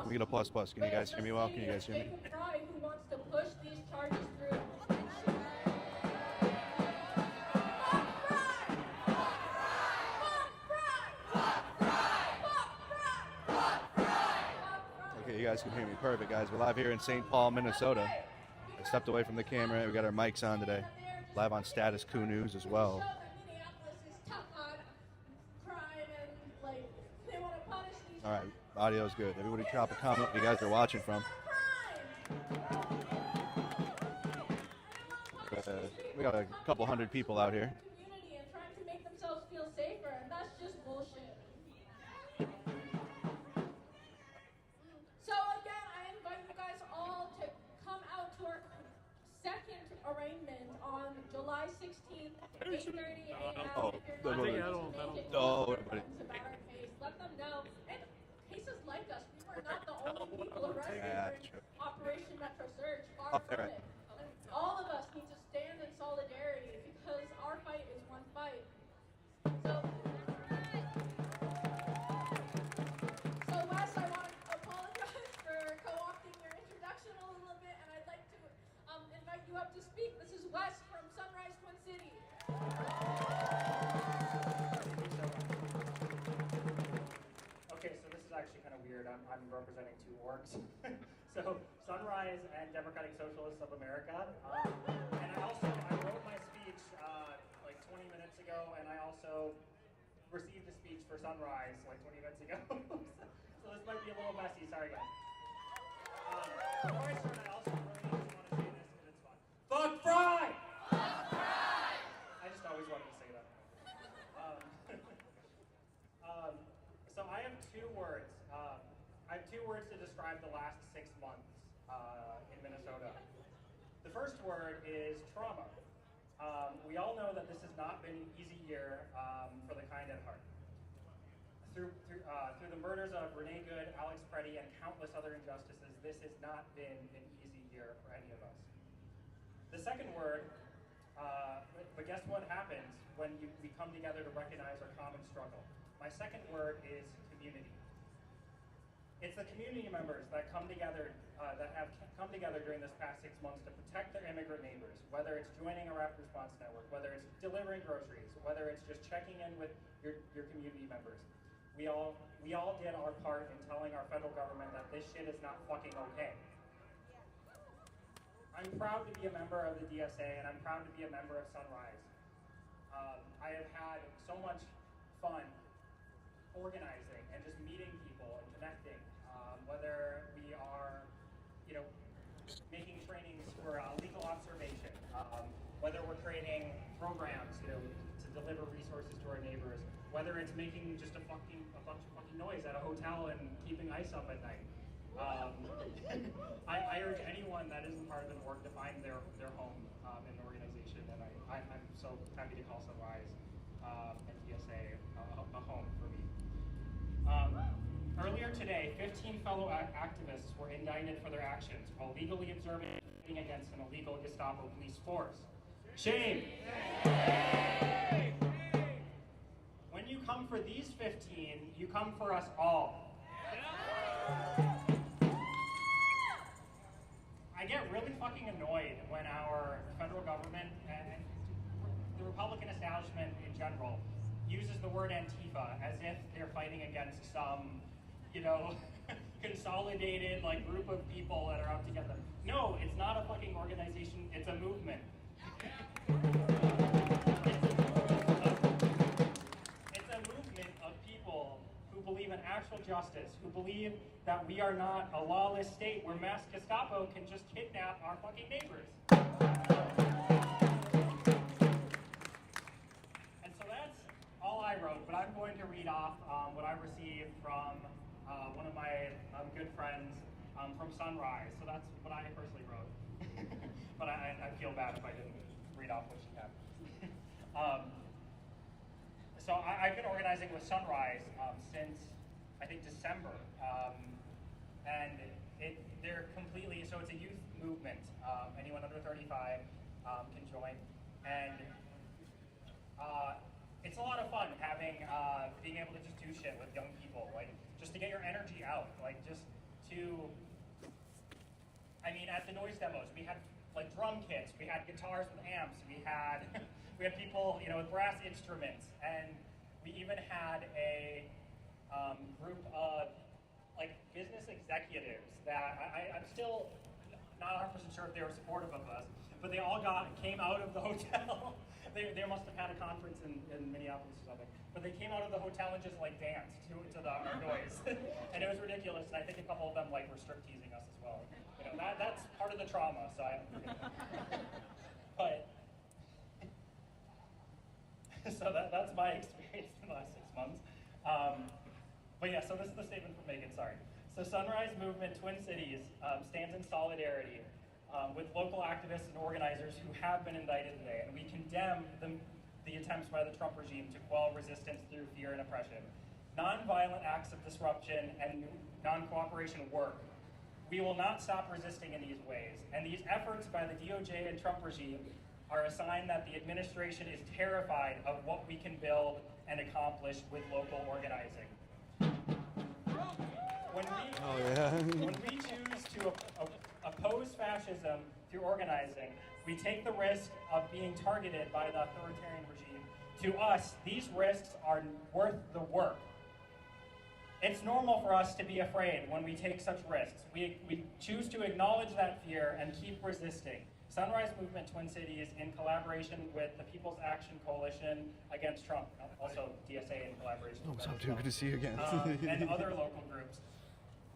me get a plus plus. Can you guys hear me well? Can you guys hear me? Jacob Fry, who wants to push these charges through. Okay, you guys can hear me. Perfect, guys. We're live here in St. Paul, Minnesota. I stepped away from the camera. We got our mics on today. Live on Status Coup News as well. All right, audio's good. Everybody drop a comment if you guys are watching from. We got a couple hundred people out here. And trying to make themselves feel safer, and that's just bullshit. So again, I invite you guys all to come out to our second arraignment on July 16th, 8:30 a.m. If you're not able to make it, about our case, let them know. And cases like us, we were not the only people arrested during Operation Metro Surge. Far from it. And all of us need to stand in solidarity because our fight is one fight. So Wes, I want to apologize for co-opting your introduction a little bit, and I'd like to invite you up to speak. This is Wes from Sunrise, Twin City. Okay, so this is actually kind of weird. I'm representing two orgs. So Sunrise and Democratic Socialists of America. And I wrote my speech like 20 minutes ago, and I also received a speech for Sunrise like 20 minutes ago. So this might be a little messy. Sorry, guys. Before I start, I also really just want to say this because it's fun. Fuck Fry! Fuck Fry! I just always wanted to say that. So I have two words. I have two words to describe the last 6 months in Minnesota. The first word is trauma. We all know that this has not been an easy year for the kind at heart. Through the murders of Renee Good, Alex Preddy, and countless other injustices, this has not been an easy year for any of us. The second word, but guess what happens when we come together to recognize our common struggle? My second word is community. It's the community members that come together, that have come together during this past 6 months to protect their immigrant neighbors, whether it's joining a rapid response network, whether it's delivering groceries, whether it's just checking in with your community members. We all did our part in telling our federal government that this shit is not fucking okay. I'm proud to be a member of the DSA, and I'm proud to be a member of Sunrise. I have had so much fun organizing and just meeting people and connecting, whether we are, making trainings for legal observation, whether we're creating programs, to deliver resources to our neighbors, whether it's making just a bunch of fucking noise at a hotel and keeping ice up at night. I urge anyone that isn't part of the org to find their home in an organization, and I'm so happy to call Sunrise and DSA a home for me. Earlier today, 15 fellow activists were indicted for their actions while legally observing against an illegal Gestapo police force. Shame! When you come for these 15, you come for us all. I get really fucking annoyed when our federal government and the Republican establishment in general uses the word Antifa as if they're fighting against some, consolidated group of people that are out together. No, it's not a fucking organization, it's a movement. It's a movement of people who believe in actual justice, who believe that we are not a lawless state where mass Gestapo can just kidnap our fucking neighbors. And so that's all I wrote, but I'm going to read off what I received from one of my good friends from Sunrise. So that's what I personally wrote. But I feel bad if I didn't read off what she had. So I've been organizing with Sunrise since, I think, December. And they're completely, so it's a youth movement. Anyone under 35 can join. And it's a lot of fun having, being able to just do shit with young people, just to get your energy out, just to, I mean, at the noise demos, we had like drum kits, we had guitars with amps, we had people, you know, with brass instruments, and we even had a group of like business executives that I'm still not 100% sure if they were supportive of us, but they all came out of the hotel. They must have had a conference in Minneapolis or something. But they came out of the hotel and just like danced to the noise, and it was ridiculous. And I think a couple of them like were strip teasing us as well. You know, that's part of the trauma. So but so that's my experience in the last 6 months. But yeah, so this is the statement from Megan. Sorry. So Sunrise Movement Twin Cities stands in solidarity with local activists and organizers who have been indicted today, and we condemn the attempts by the Trump regime to quell resistance through fear and oppression. Nonviolent acts of disruption and non-cooperation work. We will not stop resisting in these ways, and these efforts by the DOJ and Trump regime are a sign that the administration is terrified of what we can build and accomplish with local organizing. When we choose to oppose fascism through organizing, we take the risk of being targeted by the authoritarian regime. To us, these risks are worth the work. It's normal for us to be afraid when we take such risks. We choose to acknowledge that fear and keep resisting. Sunrise Movement Twin Cities, in collaboration with the People's Action Coalition Against Trump, also DSA in collaboration with what's up, dude? Good to see you again. and other local groups.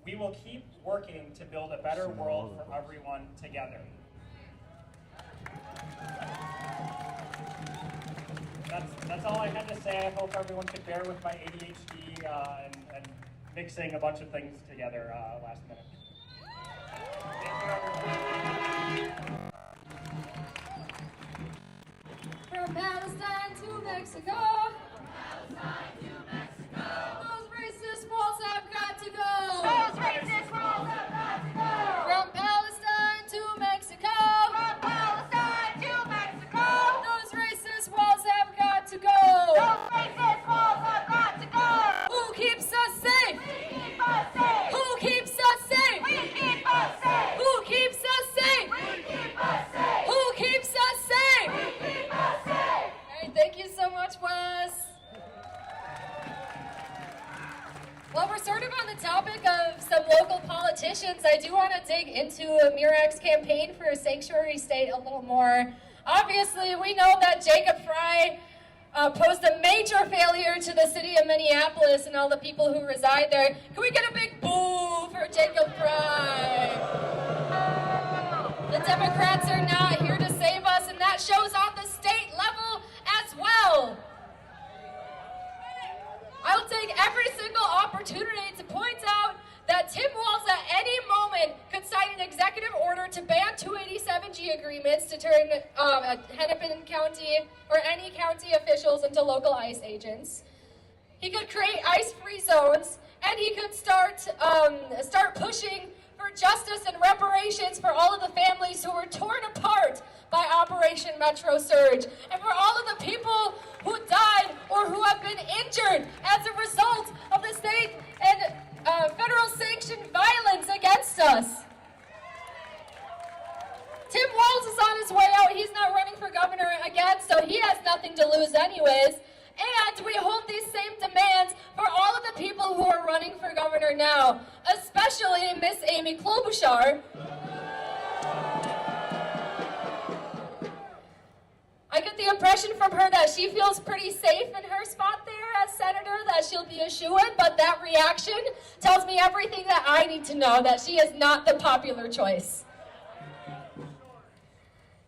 We will keep working to build a better world for everyone together. That's all I had to say. I hope everyone could bear with my ADHD and mixing a bunch of things together last minute. Thank you, everyone. From Palestine to Mexico. Those racist walls have got to go. Those racist walls have got to go. From Palestine to Mexico. From Palestine to Mexico. Those racist walls have got to go. Those racist walls have got to go. Who keeps us safe? We keep us safe. Who keeps us safe? We keep us safe. Who keeps us safe? We keep us safe. Who keeps us safe? We keep us safe. All right, thank you so much, Wes. While we're sort of on the topic of some local politicians, I do want to dig into Mirak's campaign for a sanctuary state a little more. Obviously, we know that Jacob Fry posed a major failure to the city of Minneapolis and all the people who reside there. Can we get a big boo for Jacob Fry? The Democrats are not here to save us, and that shows on the state level as well. I'll take every single opportunity to point out that Tim Walz at any moment could sign an executive order to ban 287G agreements to turn Hennepin County or any county officials into local ICE agents. He could create ICE-free zones, and he could start pushing for justice and reparations for all of the families who were torn apart by Operation Metro Surge, and for all of the people who died or who have been injured as a result of the state and federal sanctioned violence against us. Tim Walz is on his way out. He's not running for governor again, so he has nothing to lose anyways. And we hold these same demands for all of the people who are running for governor now, especially Miss Amy Klobuchar. I get the impression from her that she feels pretty safe in her spot there as senator, that she'll be a shoo-in, but that reaction tells me everything that I need to know, that she is not the popular choice.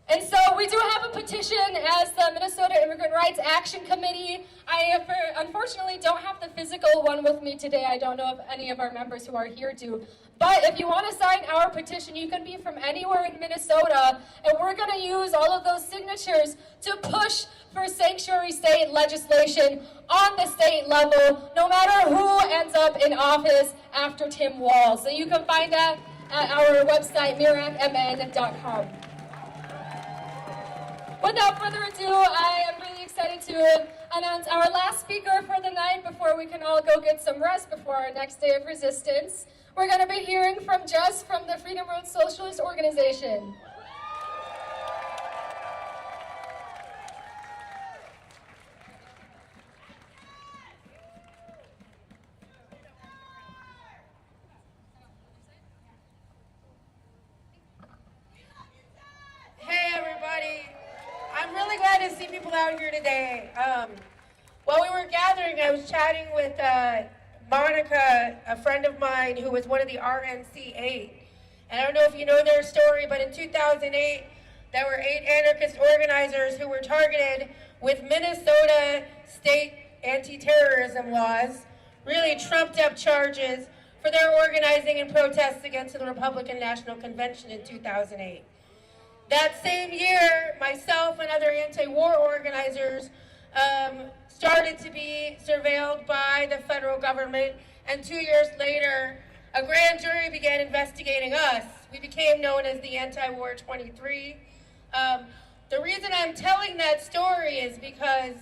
And so we do have a petition as the Minnesota Immigrant Rights Action Committee. I unfortunately don't have the physical one with me today. I don't know if any of our members who are here do. But if you want to sign our petition, you can be from anywhere in Minnesota, and we're going to use all of those signatures to push for sanctuary state legislation on the state level, no matter who ends up in office after Tim Walz. So you can find that at our website, miracmn.com. Without further ado, I am really excited to announce our last speaker for the night before we can all go get some rest before our next day of resistance. we're going to be hearing from Jess from the Freedom Road Socialist Organization. Hey everybody, I'm really glad to see people out here today. While we were gathering, I was chatting with Monica, a friend of mine who was one of the RNC8. And I don't know if you know their story, but in 2008, there were 8 anarchist organizers who were targeted with Minnesota state anti-terrorism laws, really trumped up charges for their organizing and protests against the Republican National Convention in 2008. That same year, myself and other anti-war organizers started to be surveilled by the federal government, and 2 years later, a grand jury began investigating us. We became known as the Anti-War 23. The reason I'm telling that story is because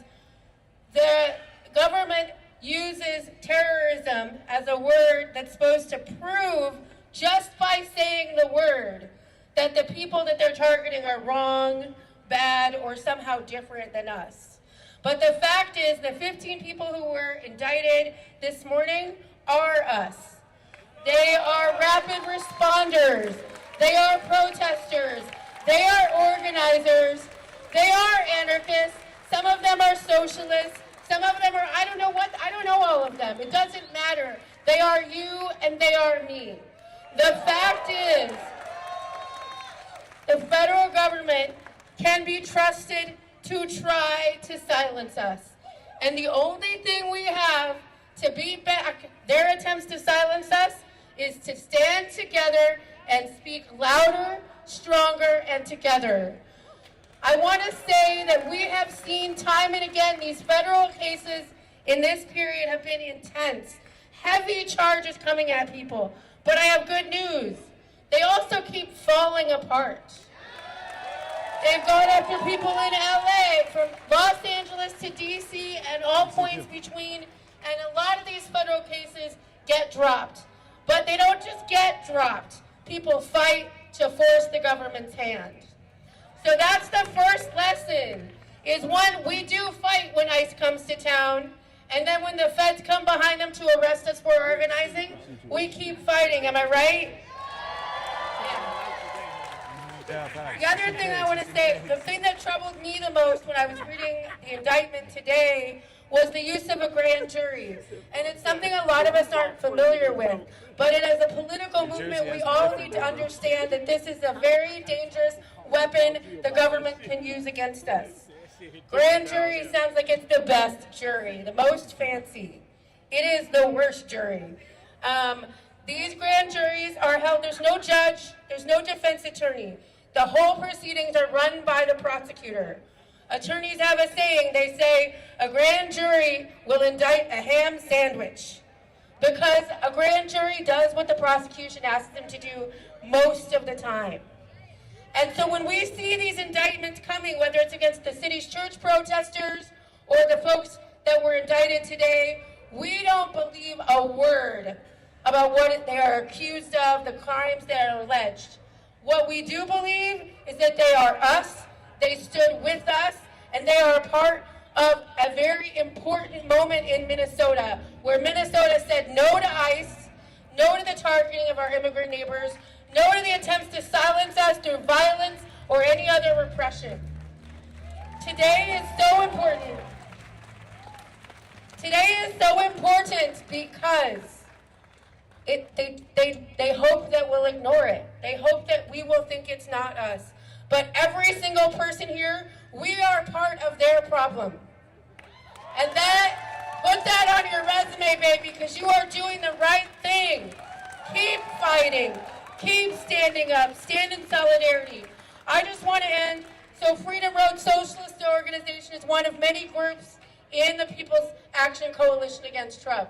the government uses terrorism as a word that's supposed to prove, just by saying the word, that the people that they're targeting are wrong, bad, or somehow different than us. But the fact is, the 15 people who were indicted this morning are us. They are rapid responders. They are protesters. They are organizers. They are anarchists. Some of them are socialists. Some of them are, I don't know all of them. It doesn't matter. They are you and they are me. The fact is, the federal government can be trusted to try to silence us. And the only thing we have to beat back their attempts to silence us is to stand together and speak louder, stronger, and together. I want to say that we have seen time and again these federal cases in this period have been intense. Heavy charges coming at people. But I have good news. They also keep falling apart. They've gone after people in LA, from Los Angeles to DC, and all points between, and a lot of these federal cases get dropped. But they don't just get dropped. People fight to force the government's hand. So that's the first lesson, is one, we do fight when ICE comes to town, and then when the feds come behind them to arrest us for organizing, we keep fighting, am I right? The other thing I want to say, the thing that troubled me the most when I was reading the indictment today was the use of a grand jury. And it's something a lot of us aren't familiar with. But as a political movement, we all need to understand that this is a very dangerous weapon the government can use against us. Grand jury sounds like it's the best jury, the most fancy. It is the worst jury. These grand juries are held, there's no judge, there's no defense attorney. The whole proceedings are run by the prosecutor. Attorneys have a saying, they say, a grand jury will indict a ham sandwich. Because a grand jury does what the prosecution asks them to do most of the time. And so when we see these indictments coming, whether it's against the city's church protesters or the folks that were indicted today, we don't believe a word about what they are accused of, the crimes that are alleged. What we do believe is that they are us, they stood with us, and they are a part of a very important moment in Minnesota, where Minnesota said no to ICE, no to the targeting of our immigrant neighbors, no to the attempts to silence us through violence or any other repression. Today is so important. Today is so important because they hope that we'll ignore it. They hope that we will think it's not us. But every single person here, we are part of their problem. And put that on your resume, baby, because you are doing the right thing. Keep fighting. Keep standing up. Stand in solidarity. I just want to end. So Freedom Road Socialist Organization is one of many groups in the People's Action Coalition against Trump.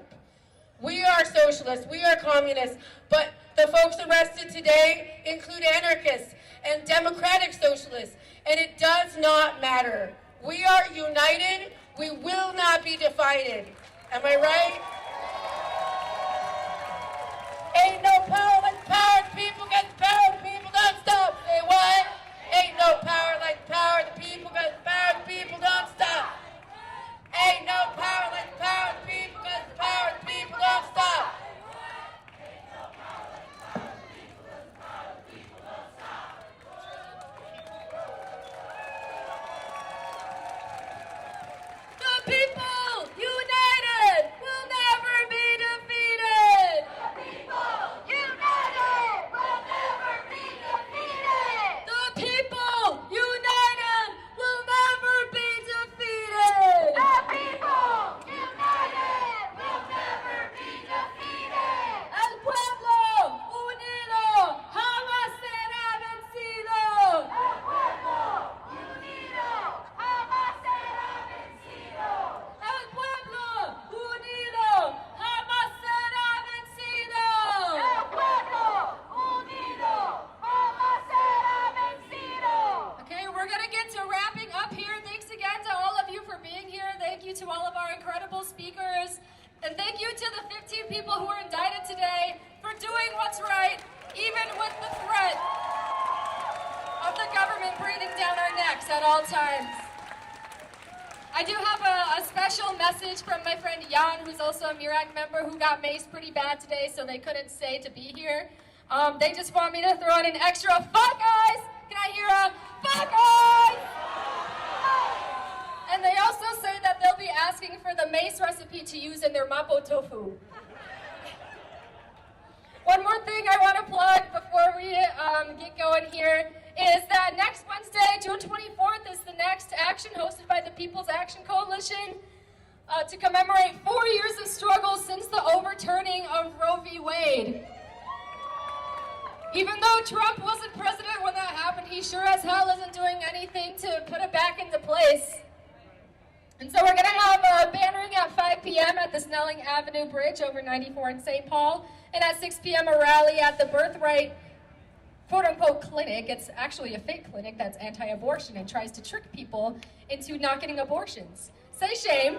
We are socialists, we are communists, but the folks arrested today include anarchists and democratic socialists, and it does not matter. We are united, we will not be divided. Am I right? Ain't no 'cause the power of the people don't stop. Say what? Ain't no power like the power of the people, 'cause the power of the people don't stop. Ain't no power like the power of the people, 'cause the power of the people don't stop. The people united will never be defeated. United will never be defeated. The people united will never be defeated. The people united will never be defeated. El pueblo unido jamás será vencido. El pueblo unido jamás será vencido. El pueblo unido jamás será vencido. El pueblo unido jamás será vencido. Okay, we're gonna get to wrapping up here. Thanks again to all of you for being here. Thank you to all of our incredible speakers. And thank you to the 15 people who were indicted today for doing what's right, even with the threat of the government breathing down our necks at all times. I do have a special message from my friend Jan, who's also a MIRAC member, who got maced pretty bad today, so they couldn't stay to be here. They just want me to throw in an extra fuck guys. Can I hear a fuck guys? And they also say that they'll be asking for the mace recipe to use in their mapo tofu. One more thing I want to plug before we get going here is that next Wednesday, June 24th, is the next action hosted by the People's Action Coalition to commemorate 4 years of struggle since the overturning of Roe v. Wade. Even though Trump wasn't president when that happened, he sure as hell isn't doing anything to put it back into place. And so we're going to have a bannering at 5 p.m. at the Snelling Avenue Bridge over 94 in St. Paul, and at 6 p.m. a rally at the Birthright quote-unquote clinic. It's actually a fake clinic that's anti-abortion and tries to trick people into not getting abortions. Say shame.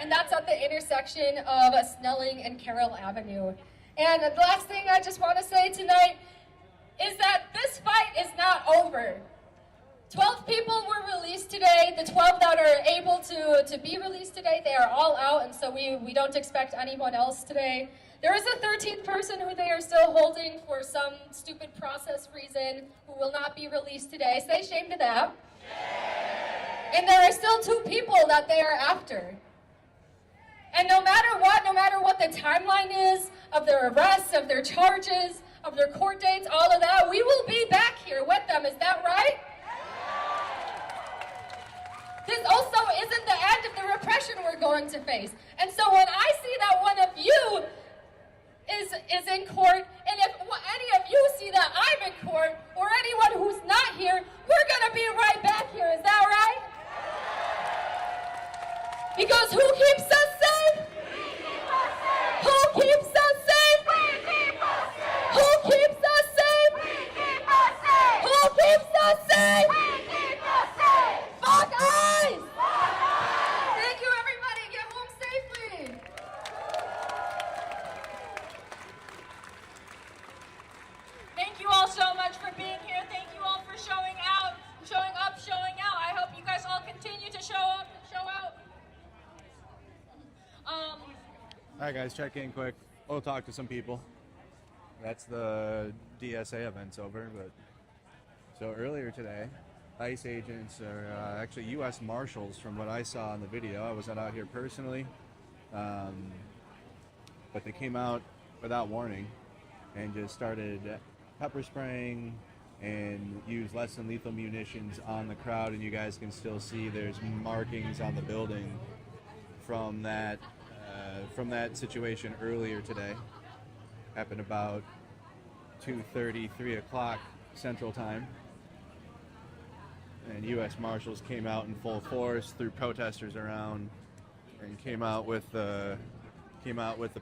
And that's at the intersection of Snelling and Carroll Avenue. And the last thing I just want to say tonight is that this fight is not over. 12 people were released today. The 12 that are able to be released today, they are all out, and so we don't expect anyone else today. There is a 13th person who they are still holding for some stupid process reason who will not be released today. Say shame to that. And there are still 2 people that they are after. And no matter what the timeline is of their arrests, of their charges, of their court dates, all of that, we will be back here with them. Is that right? This also isn't the end of the repression we're going to face. And so when I see that one of you is in court, and if any of you see that I'm in court, or anyone who's not here, we're going to be right back here. Is that right? Because who keeps us safe? We keep us safe. Who keeps us safe? We keep us safe. Who keeps us safe? We keep us safe. Who keeps us safe? We keep us safe. Fuck eyes! Bye-bye. Thank you, everybody. Get home safely. Thank you all so much for being here. Thank you all for showing out, showing up, showing out. I hope you guys all continue to show up and show out. All right, guys, check in quick. We'll talk to some people. That's the DSA event's over. But so earlier today, ICE agents, or actually U.S. Marshals, from what I saw in the video. I wasn't out here personally, but they came out without warning and just started pepper spraying and used less than lethal munitions on the crowd. And you guys can still see there's markings on the building from that situation earlier today. Happened about 2:30, 3 o'clock Central Time. And U.S. Marshals came out in full force, threw protesters around, and came out with the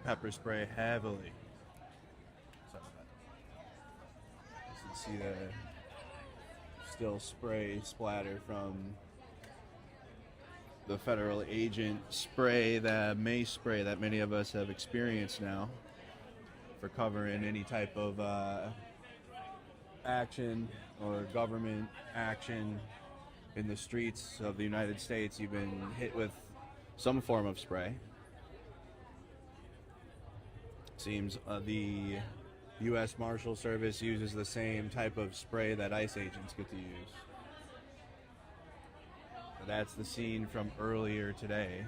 pepper spray heavily. So you can see the still spray splatter from the federal agent spray, the mace spray that many of us have experienced now for covering any type of action or government action in the streets of the United States, you've been hit with some form of spray. Seems the U.S. Marshal Service uses the same type of spray that ICE agents get to use. That's the scene from earlier today.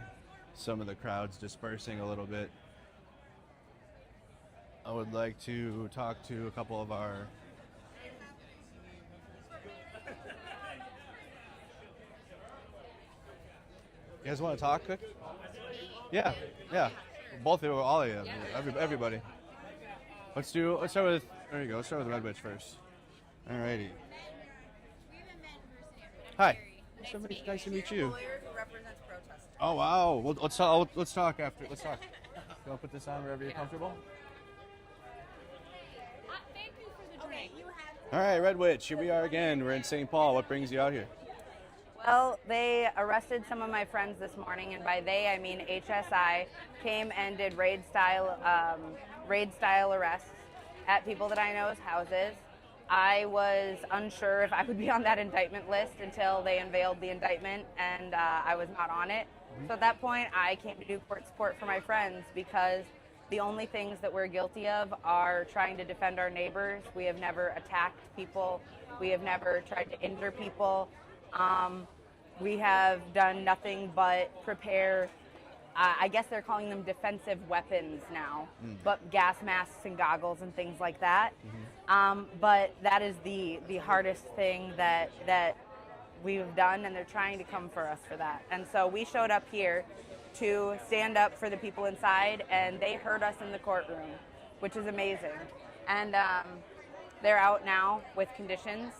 Some of the crowds dispersing a little bit. I would like to talk to a couple of our You guys want to talk quick? Yeah. Both of you, all of you, everybody. Let's start with, there you go, let's start with Red Witch first. Alrighty. Hi. Nice to meet you. Lawyer who represents protesters. Oh wow. Well, let's talk after. Let's talk. You want to put this on wherever you're comfortable? Thank you for the drink. All right, Red Witch. Here we are again. We're in St. Paul. What brings you out here? Well, they arrested some of my friends this morning, and by they I mean HSI came and did raid-style arrests at people that I know's houses. I was unsure if I would be on that indictment list until they unveiled the indictment, and I was not on it. So at that point, I came to do court support for my friends because the only things that we're guilty of are trying to defend our neighbors. We have never attacked people. We have never tried to injure people. We have done nothing but prepare, I guess they're calling them defensive weapons now, but gas masks and goggles and things like that. But that is the hardest thing that we've done, and they're trying to come for us for that. And so we showed up here to stand up for the people inside, and they heard us in the courtroom, which is amazing. And they're out now with conditions.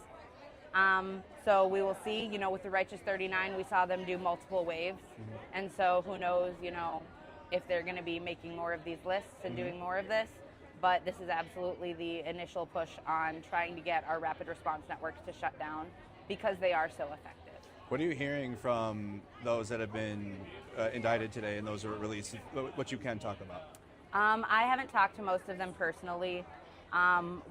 So we will see, with the Righteous 39, we saw them do multiple waves. And so who knows, if they're going to be making more of these lists and doing more of this. But this is absolutely the initial push on trying to get our rapid response networks to shut down because they are so effective. What are you hearing from those that have been indicted today and those who were released? What you can talk about? I haven't talked to most of them personally.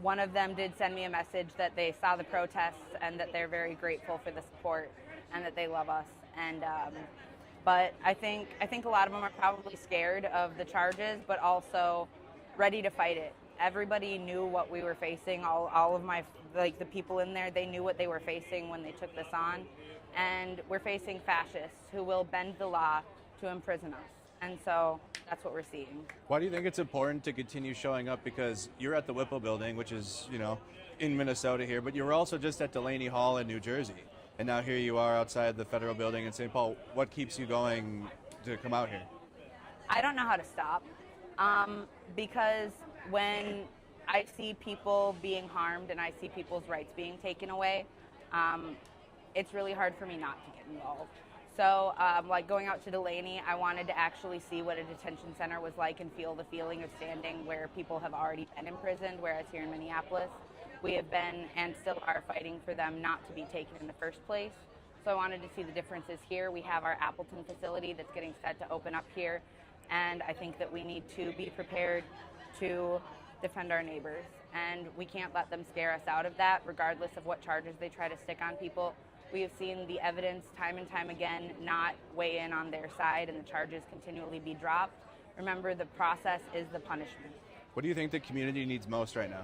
One of them did send me a message that they saw the protests and that they're very grateful for the support and that they love us. And but I think a lot of them are probably scared of the charges, but also ready to fight it. Everybody knew what we were facing. All of my the people in there, they knew what they were facing when they took this on. And we're facing fascists who will bend the law to imprison us. And so that's what we're seeing. Why do you think it's important to continue showing up? Because you're at the Whipple building, which is, in Minnesota here, but you were also just at Delaney Hall in New Jersey. And now here you are outside the federal building in St. Paul. What keeps you going to come out here? I don't know how to stop. Because when I see people being harmed and I see people's rights being taken away, it's really hard for me not to get involved. So, going out to Delaney, I wanted to actually see what a detention center was like and feel the feeling of standing where people have already been imprisoned, whereas here in Minneapolis, we have been and still are fighting for them not to be taken in the first place. So I wanted to see the differences here. We have our Appleton facility that's getting set to open up here, and I think that we need to be prepared to defend our neighbors, and we can't let them scare us out of that, regardless of what charges they try to stick on people. We have seen the evidence time and time again not weigh in on their side, and the charges continually be dropped. Remember, the process is the punishment. What do you think the community needs most right now?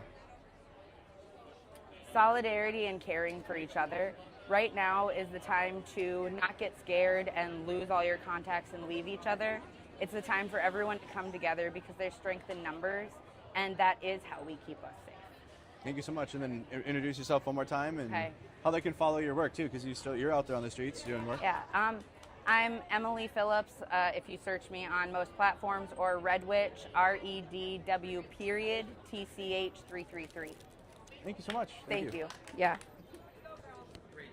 Solidarity and caring for each other. Right now is the time to not get scared and lose all your contacts and leave each other. It's the time for everyone to come together because there's strength in numbers, and that is how we keep us safe. Thank you so much. And then introduce yourself one more time and Okay. how they can follow your work too, because you're out there on the streets doing work. Yeah, I'm Emily Phillips. If you search me on most platforms, or Red Witch, REDW period TCH 333. Thank you so much. Thank you. Yeah.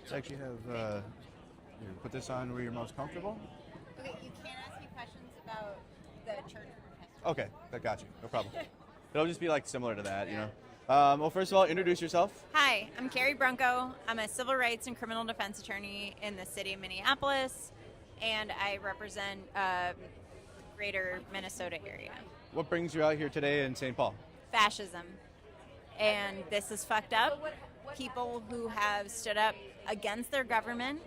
Let's actually have put this on where you're most comfortable. Okay, you can't ask me questions about the church protest. Okay, I got you. No problem. It'll just be similar to that, Well, first of all, introduce yourself. Hi, I'm Carrie Brunko. I'm a civil rights and criminal defense attorney in the city of Minneapolis, and I represent greater Minnesota area. What brings you out here today in St. Paul? fascism. And this is fucked up. People who have stood up against their government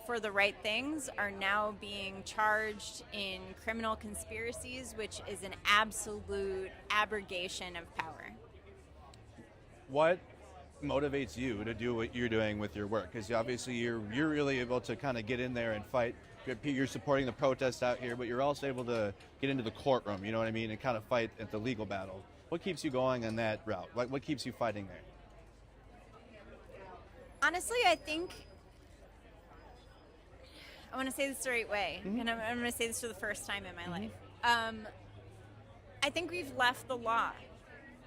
for the right things are now being charged in criminal conspiracies, which is an absolute abrogation of power. What motivates you to do what you're doing with your work? Because obviously you're really able to kind of get in there and fight. You're supporting the protests out here, but you're also able to get into the courtroom, you know what I mean, and kind of fight at the legal battle. What keeps you going on that route? What keeps you fighting there? Honestly, I think I want to say this the right way, and I'm going to say this for the first time in my life. I think we've left the law.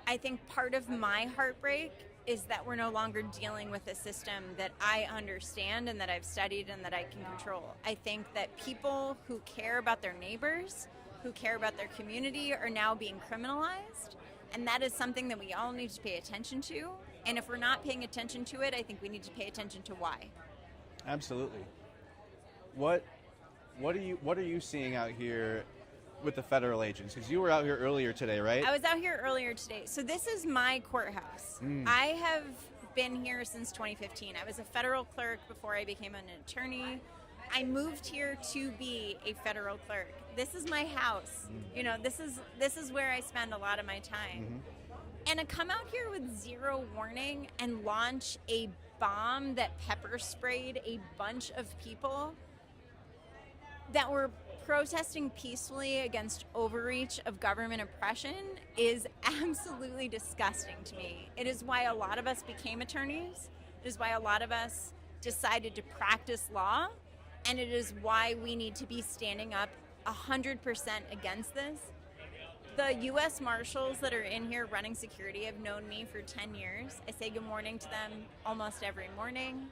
I think part of my heartbreak is that we're no longer dealing with a system that I understand and that I've studied and that I can control. I think that people who care about their neighbors, who care about their community, are now being criminalized, and that is something that we all need to pay attention to. And if we're not paying attention to it, I think we need to pay attention to why. Absolutely. What are you seeing out here with the federal agents? Because you were out here earlier today, right? I was out here earlier today. So this is my courthouse. I have been here since 2015. I was a federal clerk before I became an attorney. I moved here to be a federal clerk. This is my house. You know, this is where I spend a lot of my time. And to come out here with zero warning and launch a bomb that pepper sprayed a bunch of people that were protesting peacefully against overreach of government oppression is absolutely disgusting to me. It is why a lot of us became attorneys. It is why a lot of us decided to practice law. And it is why we need to be standing up 100% against this. The U.S. Marshals that are in here running security have known me for 10 years. I say good morning to them almost every morning.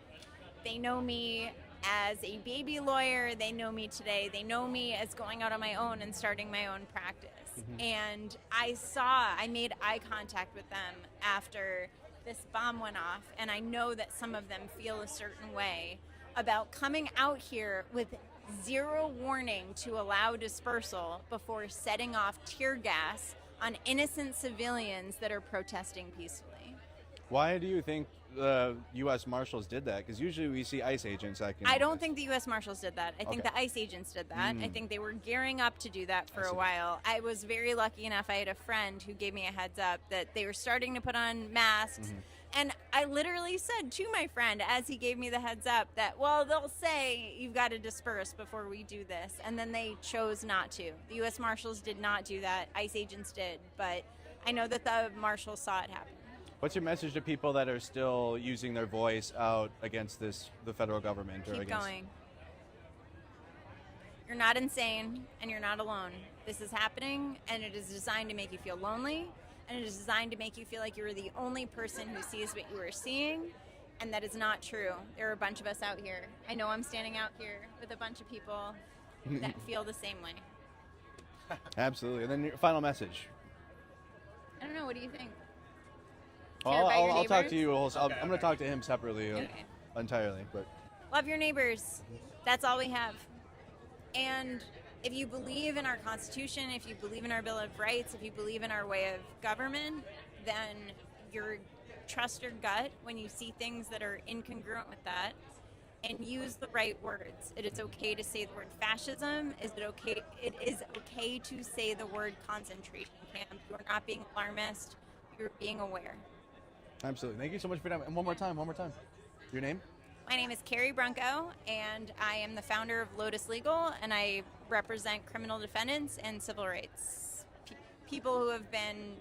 They know me as a baby lawyer. They know me today. They know me as going out on my own and starting my own practice. And I made eye contact with them after this bomb went off, and I know that some of them feel a certain way about coming out here with zero warning to allow dispersal before setting off tear gas on innocent civilians that are protesting peacefully. Why do you think the U.S. Marshals did that? Because usually we see ICE agents acting. I don't think the U.S. Marshals did that. I think the ICE agents did that. I think they were gearing up to do that for a while. I was very lucky enough. I had a friend who gave me a heads up that they were starting to put on masks. And I literally said to my friend, as he gave me the heads up, that, well, they'll say you've got to disperse before we do this. And then they chose not to. The U.S. Marshals did not do that. ICE agents did. But I know that the Marshals saw it happen. What's your message to people that are still using their voice out against the federal government? Keep going. You're not insane, and you're not alone. This is happening, and it is designed to make you feel lonely. And it is designed to make you feel like you are the only person who sees what you are seeing, and that is not true. There are a bunch of us out here. I know I'm standing out here with a bunch of people that feel the same way. Absolutely. And then your final message. I don't know. What do you think? Well, I'll talk to you. I'm going to talk to him separately, entirely. But love your neighbors. That's all we have. And if you believe in our Constitution, if you believe in our Bill of Rights, if you believe in our way of government, then trust your gut when you see things that are incongruent with that, and use the right words. It is okay to say the word fascism. It is okay to say the word concentration camp. You are not being alarmist. You're being aware. Absolutely. Thank you so much for your time. And one more time. Your name? My name is Carrie Brunko, and I am the founder of Lotus Legal, and I represent criminal defendants and civil rights, people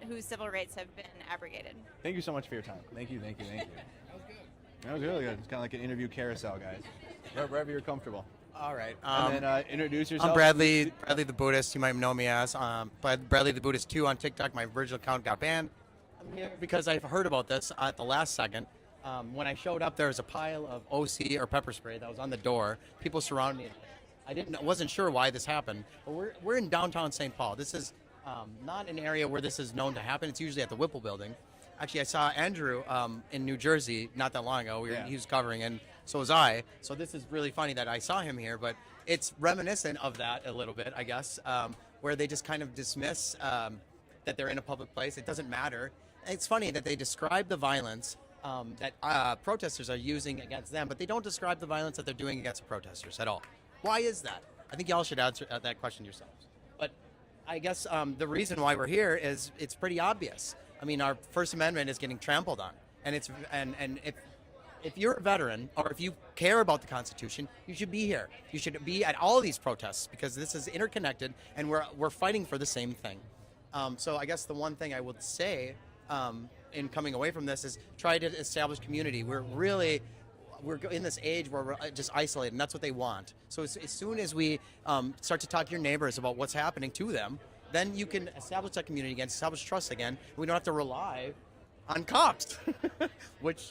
whose civil rights have been abrogated. Thank you so much for your time. Thank you. That was good. That was really good. It's kind of like an interview carousel, guys. Wherever you're comfortable. All right. And then introduce yourself. I'm Bradley the Buddhist. You might know me as. Bradley the Buddhist 2 on TikTok. My original account got banned. I'm here because I've heard about this at the last second. When I showed up, there was a pile of OC or pepper spray that was on the door. People surrounded me. I wasn't sure why this happened. But we're in downtown St. Paul. This is not an area where this is known to happen. It's usually at the Whipple Building. Actually, I saw Andrew in New Jersey not that long ago. He was covering, and so was I. So this is really funny that I saw him here. But it's reminiscent of that a little bit, I guess, where they just kind of dismiss that they're in a public place. It doesn't matter. It's funny that they describe the violence that protesters are using against them, but they don't describe the violence that they're doing against the protesters at all. Why is that? I think y'all should answer that question yourselves. But I guess the reason why we're here is it's pretty obvious. I mean, our First Amendment is getting trampled on, and if you're a veteran or if you care about the Constitution, you should be here. You should be at all these protests because this is interconnected, and we're fighting for the same thing. So I guess the one thing I would say in coming away from this is try to establish community. We're in this age where we're just isolated, and that's what they want. So as soon as we start to talk to your neighbors about what's happening to them, then you can establish that community again, establish trust again. We don't have to rely on cops, which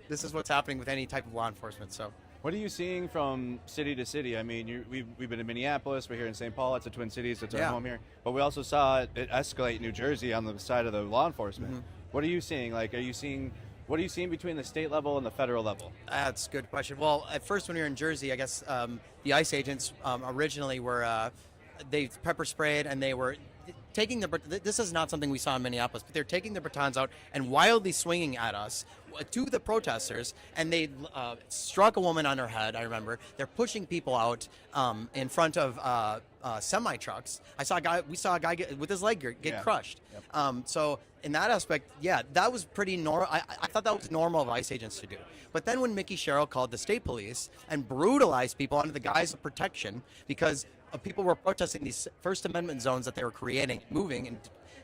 this is what's happening with any type of law enforcement. So, what are you seeing from city to city? I mean, we've been in Minneapolis, we're here in St. Paul, it's the Twin Cities, it's our home here. But we also saw it escalate in New Jersey on the side of the law enforcement. Mm-hmm. What are you seeing? Like, what are you seeing between the state level and the federal level? That's a good question. Well, at first when we were in Jersey, I guess the ICE agents originally were, they pepper sprayed and they were taking this is not something we saw in Minneapolis, but they're taking their batons out and wildly swinging at us, to the protesters, and they struck a woman on her head, I remember. They're pushing people out in front of semi-trucks. We saw a guy with his leg get crushed. Yep. So in that aspect, yeah, that was pretty normal. I thought that was normal of ICE agents to do. But then when Mickey Sherrill called the state police and brutalized people under the guise of protection because people were protesting these First Amendment zones that they were creating, moving, and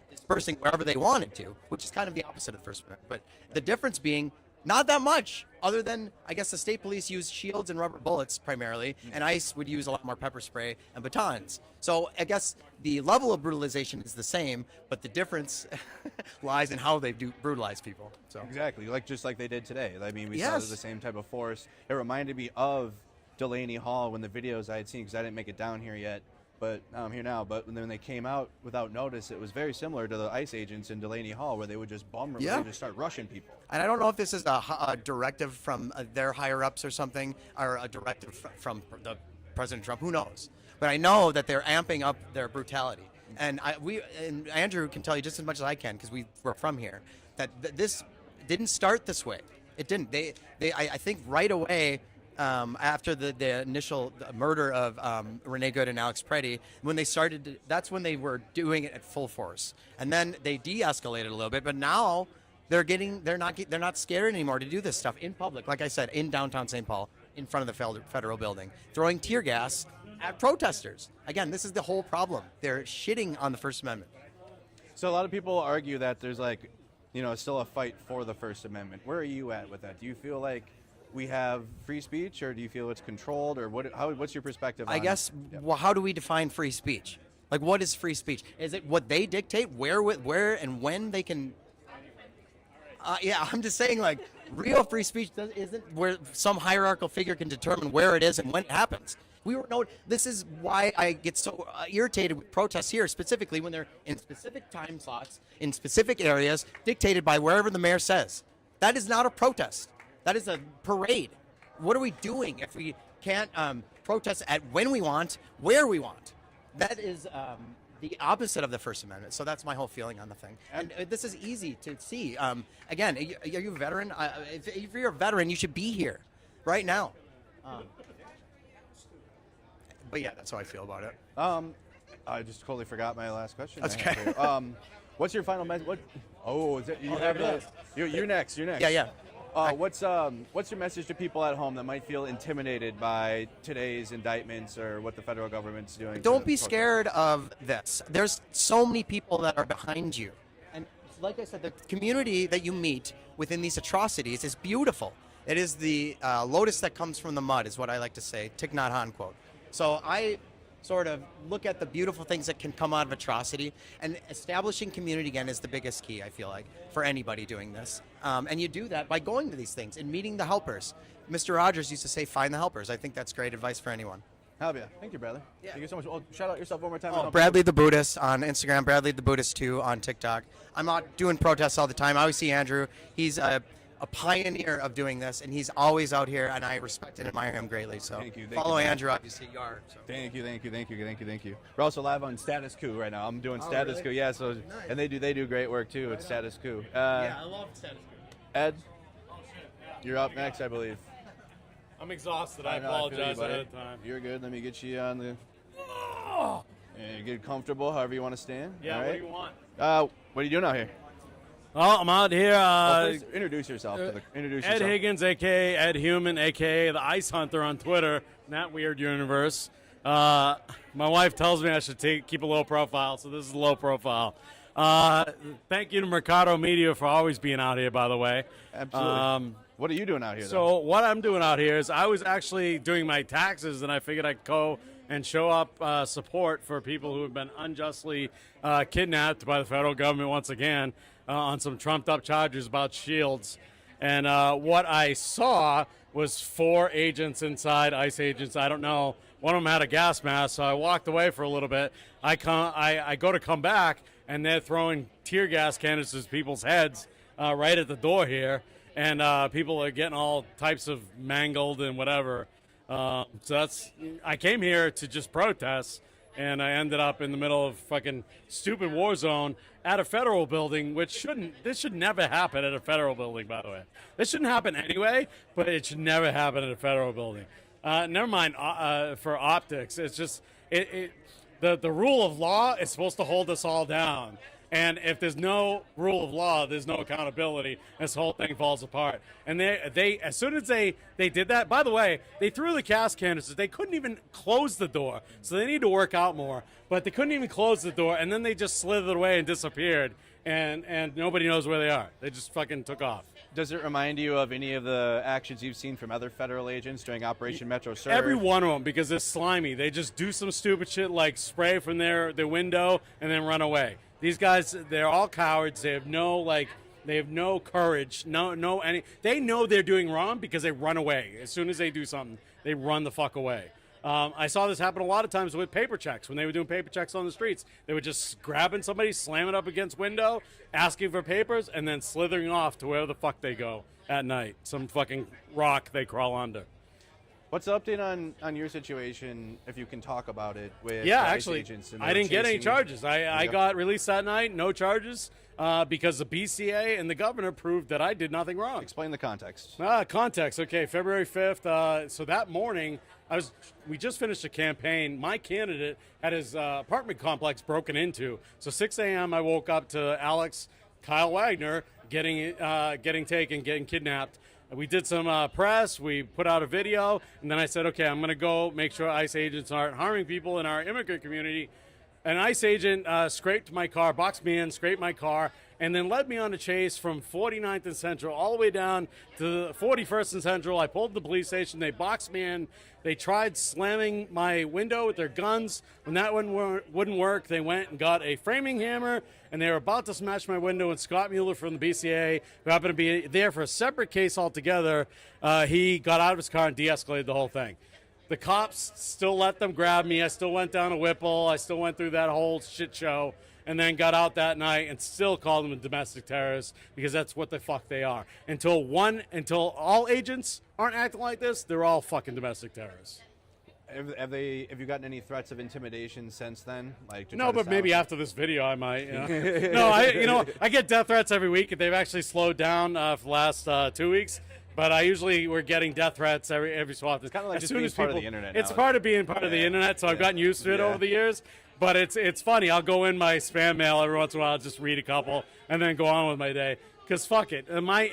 dispersing wherever they wanted to, which is kind of the opposite of the First Amendment. But the difference being not that much, other than, I guess, the state police use shields and rubber bullets primarily, and ICE would use a lot more pepper spray and batons. So I guess the level of brutalization is the same, but the difference lies in how they do brutalize people. So exactly, just like they did today. I mean, we saw the same type of force. It reminded me of Delaney Hall when the videos I had seen, because I didn't make it down here yet, but I'm here now. But when they came out without notice, it was very similar to the ICE agents in Delaney Hall, where they would just they would just start rushing people. And I don't know if this is a directive from their higher ups or something, or a directive from the President Trump. Who knows? But I know that they're amping up their brutality. And and Andrew can tell you just as much as I can, because we're from here, that this didn't start this way. It didn't. I think right away. After the initial murder of Renee Good and Alex Preddy, when they started, that's when they were doing it at full force, and then they de-escalated a little bit. But now they're not scared anymore to do this stuff in public. Like I said, in downtown St. Paul, in front of the federal building, throwing tear gas at protesters. Again, this is the whole problem. They're shitting on the First Amendment. So a lot of people argue that there's still a fight for the First Amendment. Where are you at with that? Do you feel like we have free speech, or do you feel it's controlled, or what's your perspective on it? I guess, well, how do we define free speech? Like, what is free speech? Is it what they dictate, where and when they can? Yeah, I'm just saying, real free speech isn't where some hierarchical figure can determine where it is and when it happens. This is why I get so irritated with protests here, specifically when they're in specific time slots, in specific areas, dictated by wherever the mayor says. That is not a protest. That is a parade. What are we doing if we can't protest at when we want, where we want? That is the opposite of the First Amendment. So that's my whole feeling on the thing. And this is easy to see. Again, are you a veteran? If you're a veteran, you should be here right now. But yeah, that's how I feel about it. I just totally forgot my last question. That's okay. What's your final message? You're next. Yeah. What's your message to people at home that might feel intimidated by today's indictments or what the federal government's doing? Don't be scared of this. There's so many people that are behind you. And like I said, the community that you meet within these atrocities is beautiful. It is the lotus that comes from the mud, is what I like to say. Thich Nhat Hanh quote. So I sort of look at the beautiful things that can come out of atrocity, and establishing community again is the biggest key, I feel like, for anybody doing this. And you do that by going to these things and meeting the helpers. Mr. Rogers used to say, find the helpers. I think that's great advice for anyone. Hell yeah. Thank you, brother. Yeah. Thank you so much. Oh, shout out yourself one more time. Bradley the Buddhist on Instagram, Bradley the Buddhist 2 on TikTok. I'm out doing protests all the time. I always see Andrew. He's a pioneer of doing this, and he's always out here, and I respect and admire him greatly. So Thank you. follow Andrew, obviously you are. So. Thank you. We're also live on Status Coup right now. I'm doing Status Coup, yeah. So Nice. and they do great work too at Status Coup. Yeah, I love Status Coup. Ed, you're up next, I believe. I'm exhausted. I know, apologize feel you, buddy. ahead of time. You're good. Let me get you on the. And get comfortable, however you want to stand. Yeah, All what right. do you want? What are you doing out here? Well, I'm out here. Please introduce yourself. Introduce Ed yourself. Higgins, a.k.a. Ed Human, a.k.a. the Ice Hunter on Twitter, in that weird universe. My wife tells me I should keep a low profile, so this is low profile. Thank you to Mercado Media for always being out here, by the way. Absolutely. What are you doing out here? So what I'm doing out here is I was actually doing my taxes, and I figured I'd go and show up support for people who have been unjustly kidnapped by the federal government once again on some trumped-up charges about shields. And what I saw was 4 agents inside, ICE agents, I don't know. One of them had a gas mask, so I walked away for a little bit. I go to come back, and they're throwing tear gas canisters at people's heads right at the door here. And people are getting all types of mangled and whatever. So I came here to just protest, and I ended up in the middle of fucking stupid war zone at a federal building, this should never happen at a federal building, by the way. This shouldn't happen anyway, but it should never happen at a federal building. Never mind for optics. It's just, the rule of law is supposed to hold us all down. And if there's no rule of law, there's no accountability. This whole thing falls apart. And they as soon as they did that, by the way, they threw the gas canisters. They couldn't even close the door. So they need to work out more. But they couldn't even close the door. And then they just slithered away and disappeared. And nobody knows where they are. They just fucking took off. Does it remind you of any of the actions you've seen from other federal agents during Operation Metro Surge? Every one of them, because they're slimy. They just do some stupid shit like spray from their window and then run away. These guys, they're all cowards. They have no courage. They know they're doing wrong because they run away. As soon as they do something, they run the fuck away. I saw this happen a lot of times with paper checks. When they were doing paper checks on the streets, they were just grabbing somebody, slamming up against window, asking for papers, and then slithering off to wherever the fuck they go at night. Some fucking rock they crawl under. What's the update on your situation, if you can talk about it, with Yeah, ICE actually, agents? I didn't get any chasing- charges. I got released that night, no charges, because the BCA and the governor proved that I did nothing wrong. Explain the context. Context. Okay, February 5th. So that morning, we just finished a campaign. My candidate had his apartment complex broken into. So 6 a.m. I woke up to Kyle Wagner getting kidnapped. We did some press. We put out a video, and then I said, okay, I'm going to go make sure ICE agents aren't harming people in our immigrant community. An ICE agent scraped my car, boxed me in, scraped my car, and then led me on a chase from 49th and Central all the way down to 41st and Central. I pulled the police station. They boxed me in. They tried slamming my window with their guns. When that one wouldn't work, they went and got a framing hammer, and they were about to smash my window. And Scott Mueller from the BCA, who happened to be there for a separate case altogether, he got out of his car and de-escalated the whole thing. The cops still let them grab me. I still went down to Whipple. I still went through that whole shit show, and then got out that night and still called them a domestic terrorist, because that's what the fuck they are. Until all agents aren't acting like this, they're all fucking domestic terrorists. Have you gotten any threats of intimidation since then? No, but maybe after this video I might. No, I get death threats every week. They've actually slowed down for the last 2 weeks. But we're getting death threats every so often. It's kind of like just being part of the internet now. It's part of being part of the internet, so I've gotten used to it over the years. But it's funny. I'll go in my spam mail every once in a while, just read a couple, and then go on with my day. Because fuck it. My